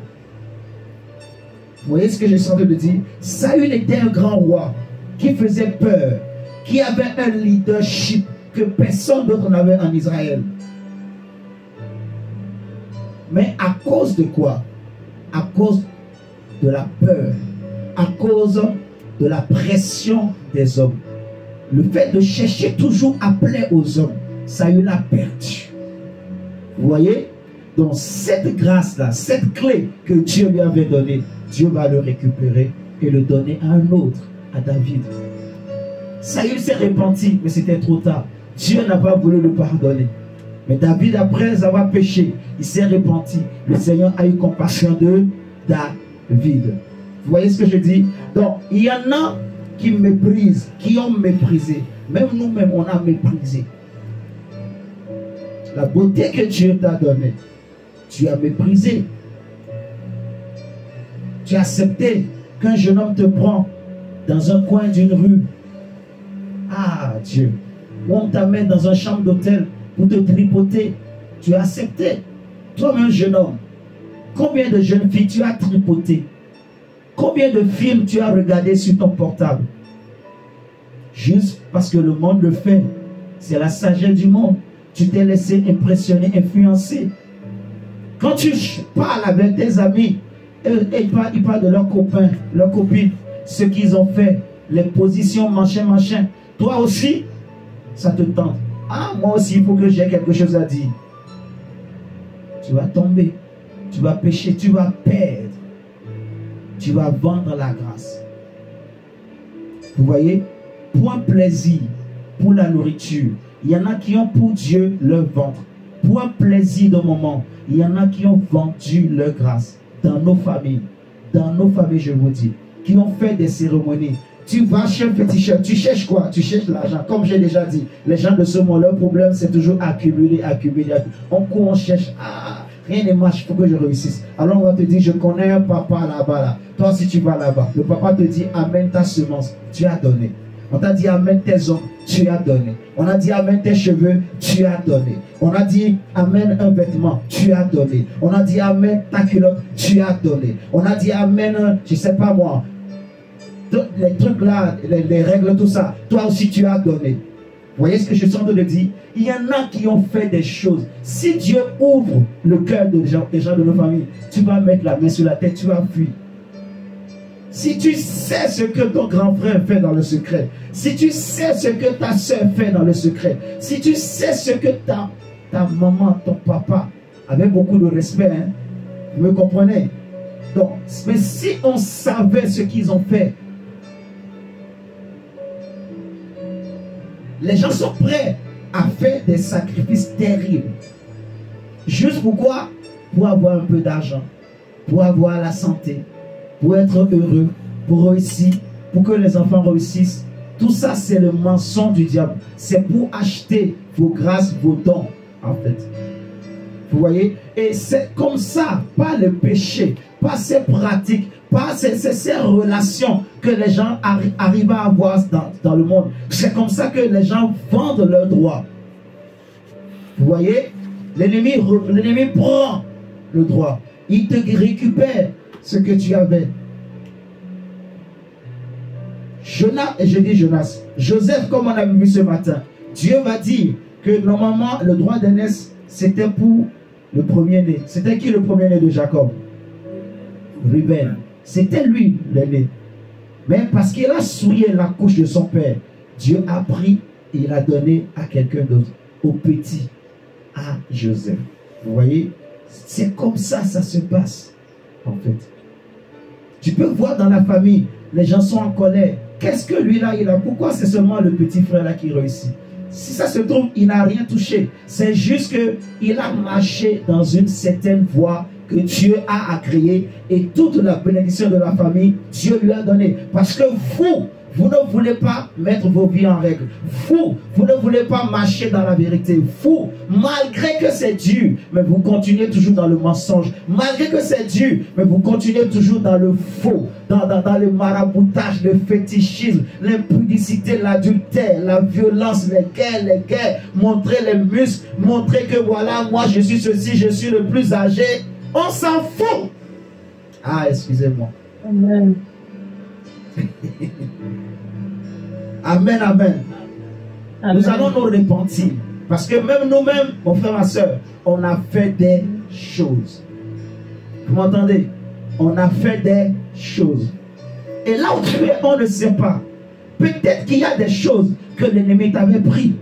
Vous voyez ce que j'ai senti de dire? Saül était un grand roi qui faisait peur, qui avait un leadership que personne d'autre n'avait en Israël. Mais à cause de quoi? À cause de la peur, à cause de la pression des hommes. Le fait de chercher toujours à plaire aux hommes, Saül a perdu. Vous voyez? Donc cette grâce-là, cette clé que Dieu lui avait donnée, Dieu va le récupérer et le donner à un autre, à David. Saül s'est repenti, mais c'était trop tard. Dieu n'a pas voulu le pardonner. Mais David, après avoir péché, il s'est repenti. Le Seigneur a eu compassion de David. Vous voyez ce que je dis? Donc, il y en a qui méprisent, qui ont méprisé. Même nous-mêmes, on a méprisé. La beauté que Dieu t'a donnée, tu as méprisé. Tu as accepté qu'un jeune homme te prend dans un coin d'une rue. Ah Dieu. Ou on t'amène dans une chambre d'hôtel pour te tripoter. Tu as accepté. Toi-même, jeune homme, combien de jeunes filles tu as tripoté? Combien de films tu as regardé sur ton portable? Juste parce que le monde le fait. C'est la sagesse du monde. Tu t'es laissé impressionner, influencer. Quand tu parles avec tes amis, ils parlent de leurs copains, leurs copines, ce qu'ils ont fait, les positions, machin, machin. Toi aussi, ça te tente. Ah, moi aussi, il faut que j'ai quelque chose à dire. Tu vas tomber, tu vas pécher, tu vas perdre. Tu vas vendre la grâce. Vous voyez? Pour un plaisir, pour la nourriture. Il y en a qui ont pour Dieu leur ventre. Pour un plaisir de moment, il y en a qui ont vendu leur grâce. Dans nos familles, je vous dis, qui ont fait des cérémonies. Tu vas chez un féticheur, tu cherches quoi? Tu cherches l'argent. Comme j'ai déjà dit, les gens de ce monde, leur problème, c'est toujours accumuler, accumuler, accumuler. On court, on cherche. Ah, rien ne marche, il faut que je réussisse. Alors on va te dire, je connais un papa là-bas. Là. Toi, si tu vas là-bas, le papa te dit, amène ta semence, tu as donné. On t'a dit, amène tes ongles, tu as donné. On a dit, amène tes cheveux, tu as donné. On a dit, amène un vêtement, tu as donné. On a dit, amène ta culotte, tu as donné. On a dit, amène, je ne sais pas moi, les trucs là, les règles, tout ça, toi aussi tu as donné. Vous voyez ce que je suis en train de dire? Il y en a qui ont fait des choses. Si Dieu ouvre le cœur des gens de nos familles, tu vas mettre la main sur la tête, tu vas fuir. Si tu sais ce que ton grand frère fait dans le secret, si tu sais ce que ta soeur fait dans le secret, si tu sais ce que ta maman, ton papa, avec beaucoup de respect, hein, vous me comprenez? Donc, mais si on savait ce qu'ils ont fait, les gens sont prêts à faire des sacrifices terribles. Juste pourquoi? Pour avoir un peu d'argent, pour avoir la santé, pour être heureux, pour réussir, pour que les enfants réussissent. Tout ça, c'est le mensonge du diable. C'est pour acheter vos grâces, vos dons, en fait. Vous voyez? Et c'est comme ça, pas le péché, pas ces pratiques, pas ces relations que les gens arrivent à avoir dans le monde. C'est comme ça que les gens vendent leurs droits. Vous voyez? L'ennemi prend le droit. Il te récupère ce que tu avais. Joseph, comme on a vu ce matin, Dieu va dire que normalement le droit d'aînesse c'était pour le premier-né. C'était qui le premier-né de Jacob? Ruben. C'était lui l'aîné. Mais parce qu'il a souillé la couche de son père, Dieu a pris et il a donné à quelqu'un d'autre, au petit, à Joseph. Vous voyez? C'est comme ça se passe, en fait. Tu peux voir dans la famille, les gens sont en colère. Qu'est-ce que lui là, il a? Pourquoi c'est seulement le petit frère là qui réussit? Si ça se trouve, il n'a rien touché. C'est juste qu'il a marché dans une certaine voie que Dieu a créée et toute la bénédiction de la famille, Dieu lui a donné. Parce que vous ne voulez pas mettre vos vies en règle. Vous ne voulez pas marcher dans la vérité. Vous, malgré que c'est dur, mais vous continuez toujours dans le mensonge. Malgré que c'est dur, mais vous continuez toujours dans le faux, dans le maraboutage, le fétichisme, l'impudicité, l'adultère, la violence, les guerres, montrer les muscles, montrer que voilà, moi je suis ceci, je suis le plus âgé. On s'en fout. Ah, excusez-moi. Amen. Amen, amen. Amen. Nous allons nous repentir. Parce que même nous-mêmes, mon frère, ma soeur, on a fait des choses. Vous m'entendez? On a fait des choses. Et là où tu es, on ne sait pas. Peut-être qu'il y a des choses que l'ennemi t'avait pris.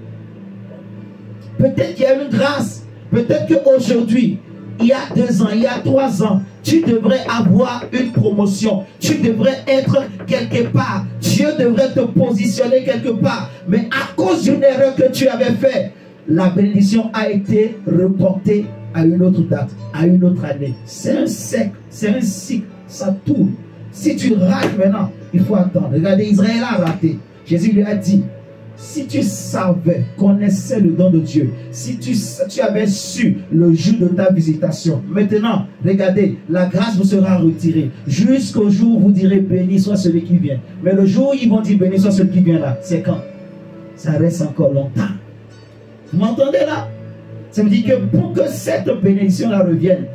Peut-être qu'il y a une grâce. Peut-être qu'aujourd'hui, il y a 2 ans, il y a 3 ans, tu devrais avoir une promotion. Tu devrais être quelque part. Dieu devrait te positionner quelque part. Mais à cause d'une erreur que tu avais faite, la bénédiction a été reportée à une autre date, à une autre année. C'est un cycle, ça tourne. Si tu rates maintenant, il faut attendre. Regardez, Israël a raté. Jésus lui a dit, si tu savais, connaissais le don de Dieu, si tu avais su le jour de ta visitation, maintenant, regardez, la grâce vous sera retirée. Jusqu'au jour où vous direz béni soit celui qui vient. Mais le jour où ils vont dire béni soit celui qui vient là, c'est quand? Ça reste encore longtemps. Vous m'entendez là? Ça veut dire que pour que cette bénédiction-là revienne,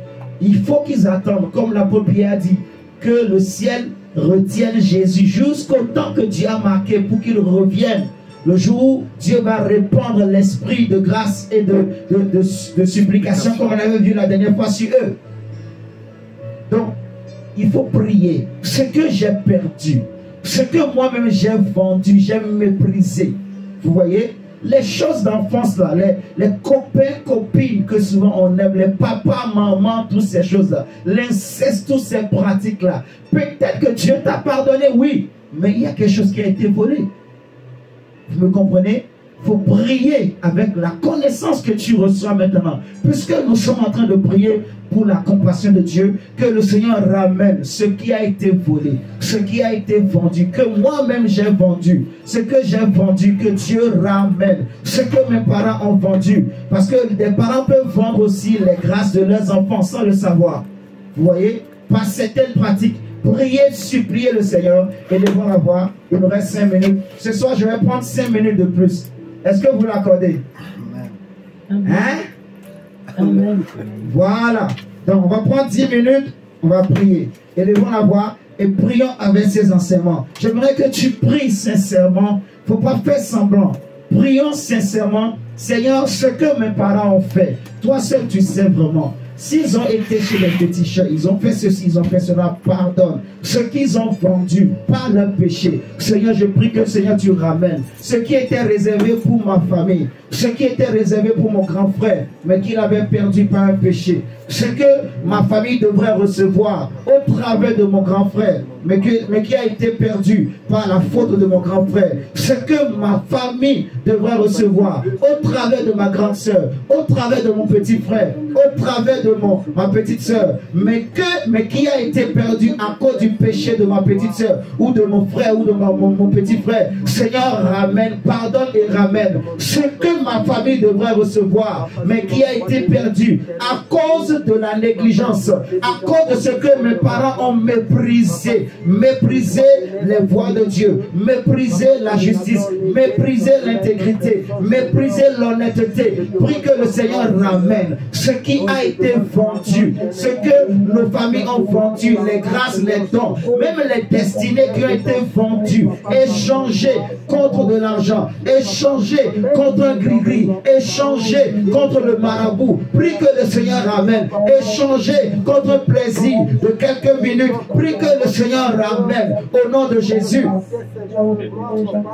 il faut qu'ils attendent, comme l'apôtre Pierre a dit, que le ciel retienne Jésus jusqu'au temps que Dieu a marqué pour qu'il revienne. Le jour où Dieu va répandre l'esprit de grâce et de supplication comme on avait vu la dernière fois sur eux. Donc, il faut prier. Ce que j'ai perdu, ce que moi-même j'ai vendu, j'ai méprisé. Vous voyez, les choses d'enfance là, les copains, copines que souvent on aime, les papas, mamans, toutes ces choses-là, l'inceste, toutes ces pratiques-là. Peut-être que Dieu t'a pardonné, oui, mais il y a quelque chose qui a été volé. Vous me comprenez? Il faut prier avec la connaissance que tu reçois maintenant. Puisque nous sommes en train de prier pour la compassion de Dieu, que le Seigneur ramène ce qui a été volé, ce qui a été vendu, que moi-même j'ai vendu, ce que j'ai vendu, que Dieu ramène, ce que mes parents ont vendu. Parce que des parents peuvent vendre aussi les grâces de leurs enfants sans le savoir. Vous voyez? Par certaines pratiques. Priez, suppliez le Seigneur et devons l'avoir. Il nous reste 5 minutes. Ce soir, je vais prendre 5 minutes de plus. Est-ce que vous l'accordez? Hein? Amen. Voilà. Donc, on va prendre 10 minutes. On va prier. Et devons l'avoir. Et prions avec ces enseignements. J'aimerais que tu pries sincèrement. Il ne faut pas faire semblant. Prions sincèrement. Seigneur, ce que mes parents ont fait, toi seul tu sais vraiment. S'ils ont été chez les féticheurs, ils ont fait ceci, ils ont fait cela, pardonne. Ce qu'ils ont vendu par leur péché, Seigneur, je prie que Seigneur, tu ramènes. Ce qui était réservé pour ma famille, ce qui était réservé pour mon grand frère, mais qu'il avait perdu par un péché. Ce que ma famille devrait recevoir au travers de mon grand frère, mais qui a été perdu par la faute de mon grand frère. Ce que ma famille devrait recevoir au travers de ma grande soeur, au travers de mon petit frère, au travers de ma petite soeur, mais qui a été perdu à cause du péché de ma petite soeur, ou de mon frère, ou de mon petit frère. Seigneur, ramène, pardonne et ramène. Ce que ma famille devrait recevoir, mais qui a été perdu à cause de la négligence, à cause de ce que mes parents ont méprisé. Mépriser les voies de Dieu, mépriser la justice, mépriser l'intégrité, mépriser l'honnêteté. Prie que le Seigneur ramène ce qui a été vendu, ce que nos familles ont vendu, les grâces, les dons, même les destinées qui ont été vendues, échangées contre de l'argent, échangées contre un gris-gris, échangées contre le marabout. Prie que le Seigneur ramène, échangées contre un plaisir de quelques minutes. Prie que le Seigneur ramène au nom de Jésus.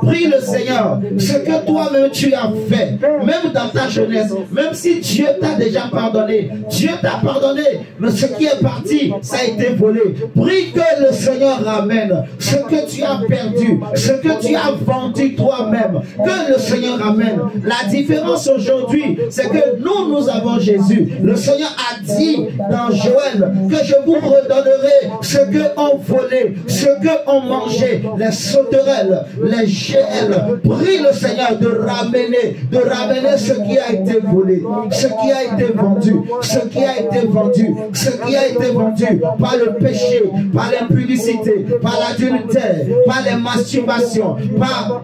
Prie le Seigneur, ce que toi-même tu as fait, même dans ta jeunesse, même si Dieu t'a déjà pardonné, Dieu t'a pardonné, mais ce qui est parti, ça a été volé. Prie que le Seigneur ramène ce que tu as perdu, ce que tu as vendu toi-même, que le Seigneur ramène. La différence aujourd'hui, c'est que nous avons Jésus. Le Seigneur a dit dans Joël que je vous redonnerai ce que ont volé, ce que ont mangé les sauterelles, les GL. Prie le Seigneur de ramener ce qui a été volé, ce qui a été vendu, ce qui a été vendu, ce qui a été vendu par le péché, par l'impudicité, par l'adultère, par les masturbations, par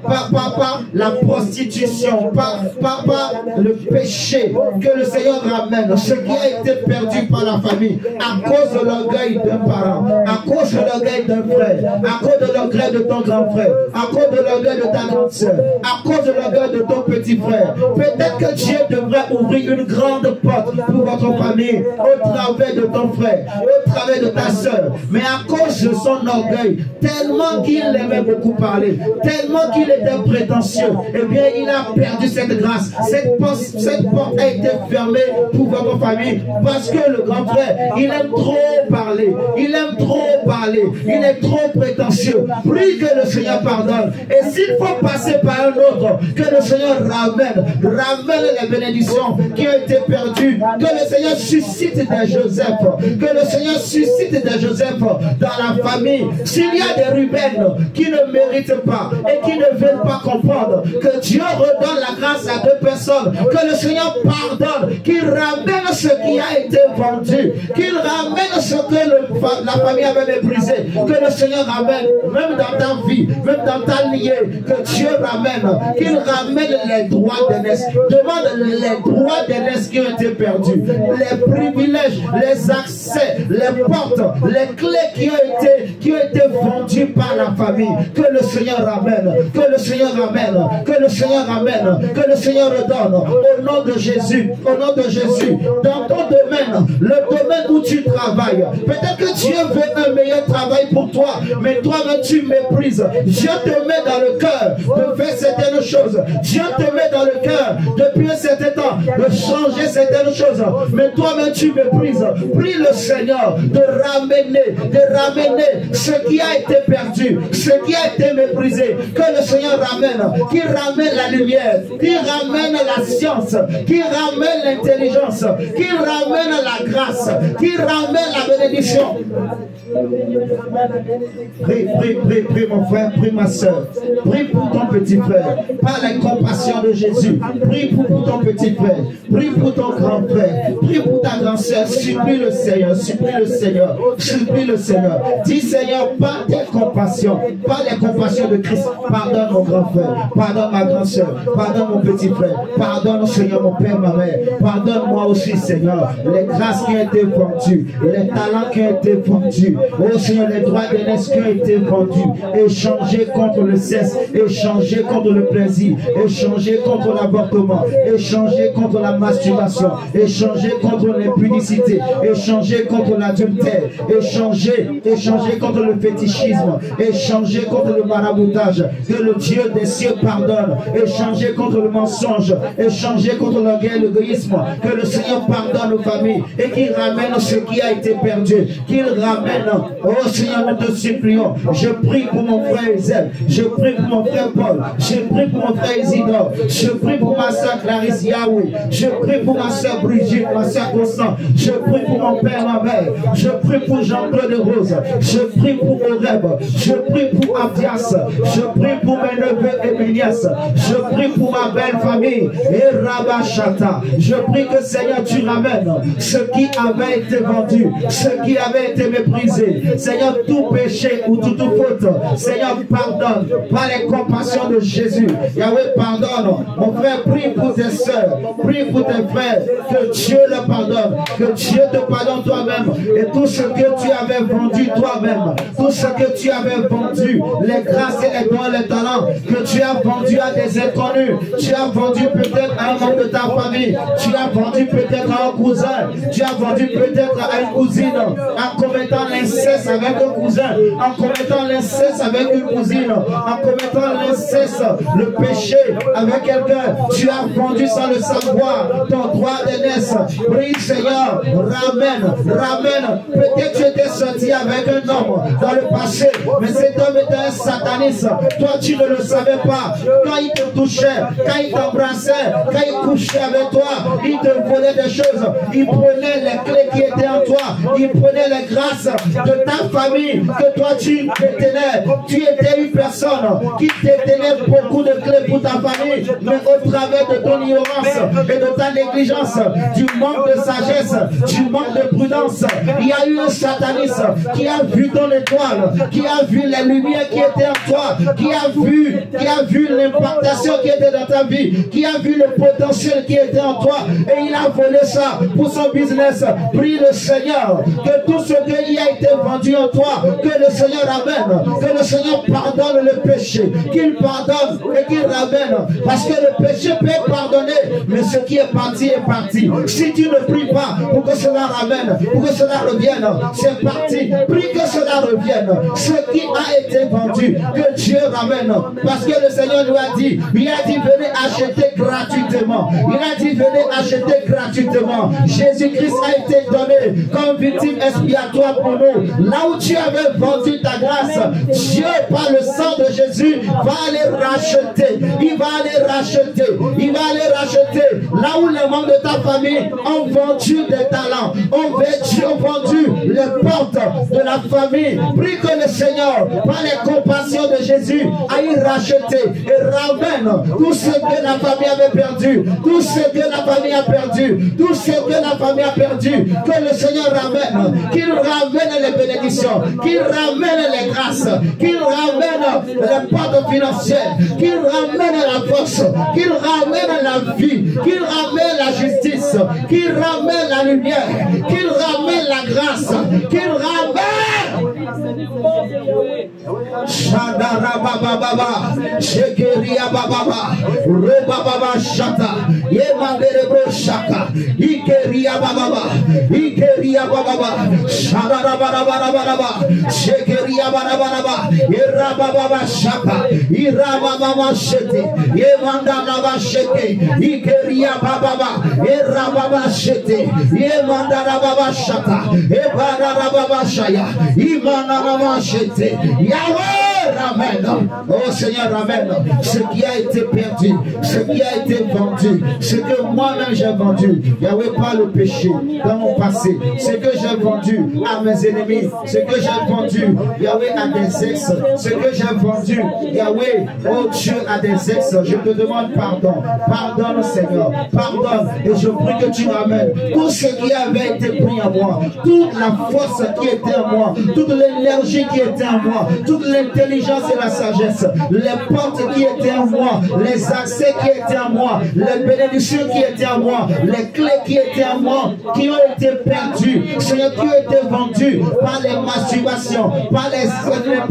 la prostitution, par le péché. Que le Seigneur ramène ce qui a été perdu par la famille à cause de l'orgueil d'un parent, à cause de l'orgueil d'un frère, à cause de l'orgueil de ton grand frère, à cause de l'orgueil de ta grande soeur, à cause de l'orgueil de ton petit frère. Peut-être que Dieu devrait ouvrir une grande porte pour votre famille au travers de ton frère, au travers de ta soeur, mais à cause de son orgueil, tellement qu'il aimait beaucoup parler, tellement qu'il était prétentieux, eh bien il a perdu cette grâce. Cette porte a été fermée pour votre famille parce que le grand frère, il aime trop parler, il aime trop parler, il est trop prétentieux. Prie que le Seigneur pardonne, et s'il faut passer par un autre, que le Seigneur ramène les bénédictions qui ont été perdues, que le Seigneur suscite des Joseph, que le Seigneur suscite des Joseph dans la famille. S'il y a des Ruben qui ne méritent pas et qui ne veulent pas comprendre répondent, que Dieu redonne la grâce à deux personnes, que le Seigneur pardonne, qu'il ramène ce qui a été vendu, qu'il ramène ce que la famille avait méprisé, que le Seigneur ramène, même dans ta vie, même dans ta liée, que Dieu ramène, qu'il ramène les droits d'aînesse. Demande les droits d'aînesse qui ont été perdus, les privilèges, les accès, les portes, les clés qui ont été vendues par la famille. Que le Seigneur ramène, que le Seigneur ramène, que le Seigneur ramène, que le Seigneur redonne au nom de Jésus, au nom de Jésus. Dans ton domaine, le domaine où tu travailles, peut-être que Dieu veut un meilleur travail pour toi, mais toi-même tu méprises. Dieu te met dans le cœur de faire certaines choses. Dieu te met dans le cœur depuis un certain temps de changer certaines choses, mais toi-même tu méprises. Prie le Seigneur de ramener ce qui a été perdu, ce qui a été méprisé, que le Seigneur ramène, qu'il ramène la lumière, qu'il ramène la science, qu'il ramène l'intelligence, qu'il ramène la grâce, qu'il ramène la bénédiction. Prie mon frère, prie ma soeur, prie pour ton petit frère, par la compassion de Jésus, prie pour ton petit frère, prie pour ton grand frère, prie pour ta grande soeur, supplie le Seigneur, supplie le Seigneur, supplie le Seigneur. Dis Seigneur, par tes compassions, par les compassions de Christ, pardonne mon grand frère, pardonne ma grande soeur, pardonne mon petit frère, pardonne Seigneur mon père, ma mère, pardonne-moi aussi Seigneur, les grâces qui ont été vendues, les talents qui ont été vendus, oh Seigneur, les droits d'aînesse qui ont été vendus, échangés contre le sexe, échangés contre le plaisir, échangés contre l'avortement, échangés contre la masturbation, échangés contre l'impudicité, échangés contre l'adultère, échangés contre le fétichisme, échangés contre le maraboutage, que le Dieu des cieux pardonne, échangés contre le mensonge, échangés contre l'orgueil et l'égoïsme, que le Seigneur pardonne aux familles et qu'il ramène ce qui a été perdu, qu'il ramène, oh Seigneur, nous te supplions. Je prie pour mon frère Ezel, je prie pour mon frère Paul, je prie pour mon frère Isidore, je prie pour ma soeur Clarisse Yahweh, je prie pour ma soeur Brigitte, ma soeur Constant, je prie pour mon père, ma mère, je prie pour Jean-Claude Rose, je prie pour Oreb, je prie pour Abdias, je prie pour mes neveux et mes nièces, je prie pour ma belle famille et Rabachata. Je prie que Seigneur tu ramènes ce qui avait été vendu, ce qui avait été méprisé. Seigneur, tout péché ou toute faute, Seigneur pardonne par les compassions de Jésus. Yahweh pardonne. Mon frère, prie pour tes soeurs, prie pour tes frères, que Dieu le pardonne, que Dieu te pardonne toi-même et tout ce que tu avais vendu toi-même, tout ce que tu avais vendu, les grâces et les dons, les talents que tu as vendu à des inconnus, tu as vendu peut-être à un membre de ta famille, tu as vendu peut-être à un cousin, tu as vendu peut-être à une cousine, en commettant l'inceste avec un cousin, en commettant l'inceste avec une cousine, en commettant l'inceste, le péché avec quelqu'un, tu as vendu sans le savoir ton droit d'aînesse. Prie Seigneur, ramène. Peut-être tu étais sorti avec un homme dans le passé, mais cet homme était un sataniste. Toi tu ne le savais pas. Quand il te touchait, quand il t'embrassait, quand il couchait avec toi, il te volait des choses. Il prenait les clés qui étaient en toi, il prenait les grâces de ta famille que toi tu détenais. Tu étais une personne qui détenait beaucoup de clés pour ta famille, mais au travers de ton ignorance et de ta négligence, du manque de sagesse, du manque de prudence, il y a eu un sataniste qui a vu ton étoile, qui a vu les lumières qui étaient en toi, qui a vu l'impactation qui était dans ta vie, qui a vu le potentiel qui était en toi, et il a volé ça pour son business. Prie le Seigneur que tout ce qui a été vendu en toi, que le Seigneur ramène, que le Seigneur pardonne le péché, qu'il pardonne et qu'il ramène, parce que le péché peut être pardonné, mais ce qui est parti est parti. Si tu ne pries pas pour que cela ramène, pour que cela revienne, c'est parti. Prie que cela revienne. Ce qui a été vendu, que Dieu ramène, parce que le Seigneur nous a dit, il a dit venez acheter gratuitement, il a dit venez acheter gratuitement. Jésus-Christ a été donné comme victime expiatoire pour nous. Là où tu avais vendu ta grâce, Dieu par le sang de Jésus va aller racheter, il va aller racheter, il va aller racheter là où les membres de ta famille ont vendu des talents, ont vendu les portes de la famille. Prie que le Seigneur, par les compassions de Jésus, aille racheter et ramène tout ce que la famille avait perdu, tout ce que la famille a perdu, tout ce que la famille a perdu, que le Seigneur ramène, qu'il ramène les bénédictions, qu'il ramène les grâces, qu'il ramène les portes financières, qu'il ramène la force, qu'il ramène la vie, qu'il ramène la justice, qu'il ramène la lumière, qu'il ramène la grâce, qu'il ramène Shadara Baba Baba, Shekeria Baba, Rebaba Shata, Yemandere Shaka, Ikeria Baba, Ikeria Baba, Shadara Baba, Shekeria Baba, Irababa Shaka, Irababa Shete, Yemandara Sheke, Ikeria Baba, Irababa Shete, Yemandara Baba Shata, Ebara Baba Shaya, Imanara Shete, Yahweh ramène, oh Seigneur ramène ce qui a été perdu, ce qui a été vendu, ce que moi-même j'ai vendu, Yahweh par le péché dans mon passé, ce que j'ai vendu à mes ennemis, ce que j'ai vendu, Yahweh à des ex, ce que j'ai vendu, Yahweh, oh Dieu à des ex, je te demande pardon, pardonne Seigneur, pardonne et je prie que tu ramènes tout ce qui avait été pris en moi, toute la force qui était en moi, toute l'énergie qui était en moi, toute l'intelligence et la sagesse, les portes qui étaient en moi, les accès qui étaient en moi, les bénédictions qui étaient en moi, les clés qui étaient en moi, qui ont été perdues, Seigneur, qui ont été vendues par les masturbations, par les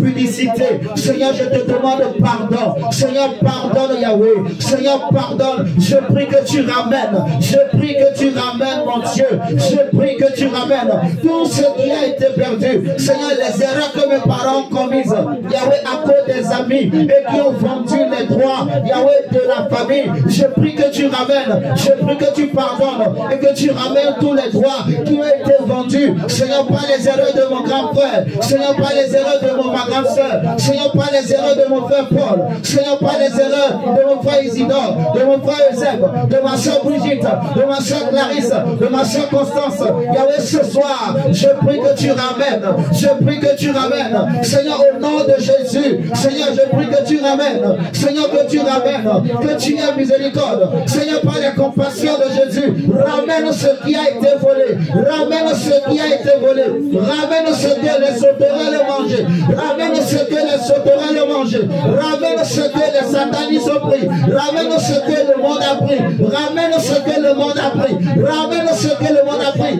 pudicités. Seigneur, je te demande pardon. Seigneur, pardonne Yahweh. Seigneur, pardonne. Je prie que tu ramènes. Je prie que tu ramènes, mon Dieu. Je prie que tu ramènes tout ce qui a été perdu. Seigneur, les erreurs que mes parents ont commises, Yahweh, à cause des amis et qui ont vendu les droits, Yahweh, de la famille, je prie que tu ramènes, je prie que tu pardonnes et que tu ramènes tous les droits qui ont été vendus. Seigneur, pas les erreurs de mon grand frère, Seigneur, pas les erreurs de ma grande soeur, Seigneur, pas les erreurs de mon frère Paul, Seigneur, pas les erreurs de mon frère Isidore, de mon frère Eusèbe, de ma soeur Brigitte, de ma soeur Clarisse, de ma soeur Constance. Yahweh, ce soir, je prie que tu ramènes, je prie que tu ramènes, Seigneur, au nom de Jésus, Seigneur, je prie que tu ramènes, Seigneur, que tu ramènes, que tu aies miséricorde, Seigneur, par les compassions de Jésus, ramène ce qui a été volé, ramène ce qui a été volé, ramène ce que les sauterelles ont mangé, ramène ce que les sauterelles ont mangé, ramène ce que les satanistes ont pris, ramène ce que le monde a pris, ramène ce que le monde a pris, ramène ce que le monde a pris,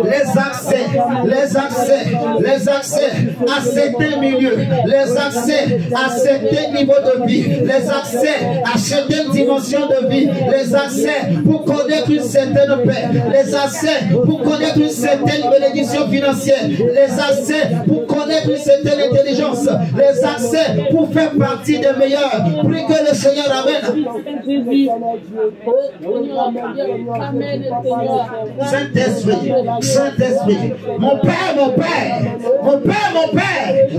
les accès à certains milieux, les accès à certains niveaux de vie, les accès à certaines dimensions de vie, les accès pour connaître une certaine paix, les accès pour connaître une certaine bénédiction financière, les accès pour connaître une certaine intelligence, les accès pour faire partie des meilleurs. Prie que le Seigneur amène. Saint-Esprit, Saint-Esprit, mon Père,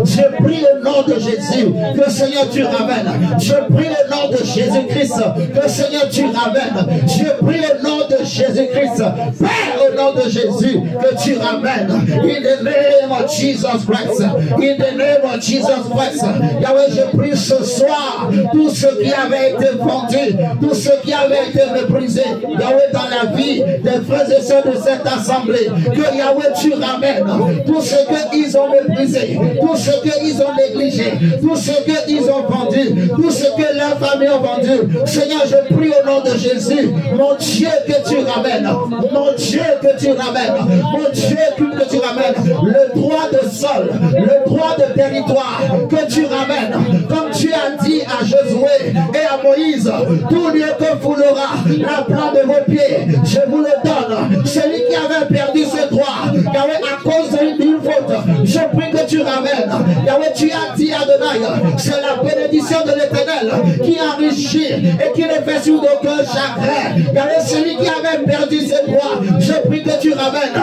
je prie au nom de Jésus que Seigneur tu ramènes. Je prie au nom de Jésus-Christ que Seigneur tu ramènes. Je prie au nom de Jésus-Christ, Père, au nom de Jésus, que tu ramènes. In the name of Jesus Christ. In the name of Jesus Christ. Yahweh, je prie ce soir tout ce qui avait été vendu, tout ce qui avait été méprisé, Yahweh, dans la vie des frères et sœurs de cette assemblée, que Yahweh tu ramènes tout ce qu'ils ont méprisé, tout ce qu'ils ont négligé, tout ce qu'ils ont vendu, tout ce que leurs familles ont vendu. Seigneur, je prie au nom de Jésus, mon Dieu, que tu ramènes, mon Dieu, que tu ramènes, mon Dieu, que tu ramènes le droit de sol, le droit de territoire, que tu ramènes, comme tu as dit à Josué et à Moïse, tout lieu que foulera la plante de vos pieds, je vous le donne. Celui qui avait perdu ce droit, Yahweh, à cause d'une faute, je prie que tu ramènes. Yahweh, tu as dit à Adonai, c'est la bénédiction de l'Éternel qui enrichit et qui ne fait sur aucun chagrin. Yahweh, celui qui avait perdu ce droit, je prie que tu ramènes.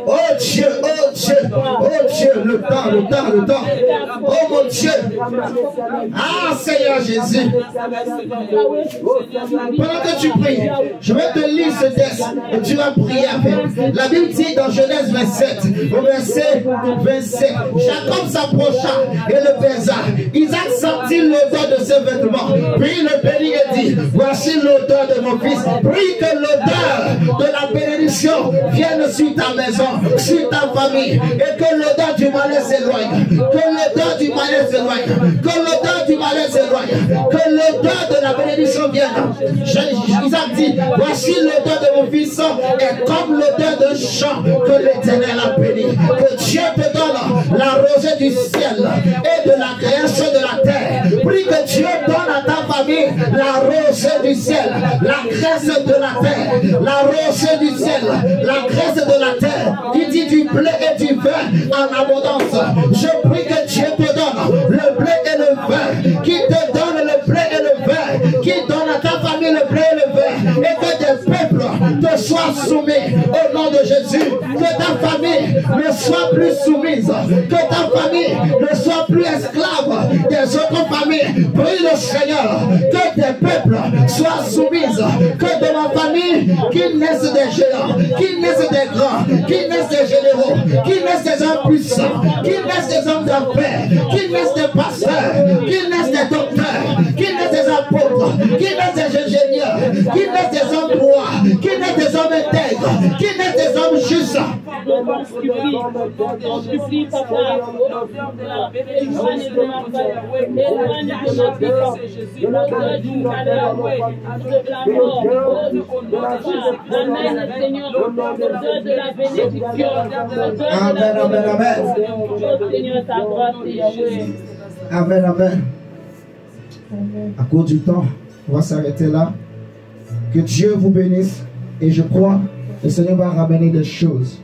Oh Dieu, oh Dieu, oh Dieu, le temps. Oh mon Dieu. Ah Seigneur Jésus. Pendant que tu pries, je vais te lire ce texte et tu vas prier avec. La Bible dit dans Genèse 27, au verset 27, Jacob s'approcha et le baisa. Isaac sentit l'odeur de ses vêtements. Puis il le bénit et dit, voici l'odeur de mon fils. Prie que l'odeur de la bénédiction vienne sur ta maison, sur ta famille, et que l'odeur du malheur s'éloigne. Que l'odeur du malheur s'éloigne. Que l'odeur du malheur s'éloigne. Que l'odeur de la bénédiction vienne. Isaac dit, voici l'odeur de mon fils est comme l'odeur d'un champ que l'Éternel a béni. Que Dieu te donne la rosée du ciel et de la création de la terre. Prie que Dieu donne à ta famille la rosée du ciel, la graisse de la terre, la rosée du ciel, la graisse de la terre. Il dit du blé et du vin en abondance. Je prie que Dieu te donne le blé et le vin, qui te donne le blé et le vin, qui donne à ta famille le blé et le vin, et que des peuples te soient soumis au nom de Jésus. Que ta famille ne soit plus soumise, que ta famille ne soit plus esclave des autres familles. Prie le Seigneur que tes peuples soient soumises, que de ma famille qu'il naisse des géants, qu'il naisse des grands, qu'il naisse des généraux, qu'il naisse des hommes puissants, qu'il naisse des hommes d'affaires, qu'il naisse des pasteurs, qu'il naisse des docteurs, qu'il naisse des apôtres, qu'il naisse des ingénieurs, qu'il naisse des hommes droits, qu'il naisse des hommes intègres, qu'il naisse des hommes justes. Je supplie, papa, éloigne de ma famille, éloigne de ma vie, l'odeur du malheur, de la mort, Amen, Seigneur, l'odeur de la bénédiction, Amen, amen, amen. Seigneur, ta grâce est Yahweh. Amen, amen. À cause du temps, on va s'arrêter là. Que Dieu vous bénisse. Et je crois que le Seigneur va ramener des choses.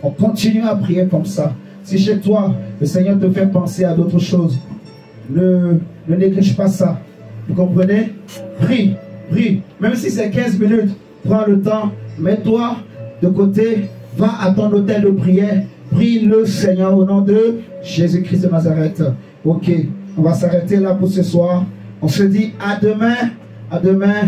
On continue à prier comme ça. Si chez toi, le Seigneur te fait penser à d'autres choses, ne néglige pas ça. Vous comprenez? Prie. Même si c'est 15 minutes, prends le temps, mets-toi de côté, va à ton hôtel de prière, prie le Seigneur au nom de Jésus-Christ de Nazareth. Ok, on va s'arrêter là pour ce soir. On se dit à demain.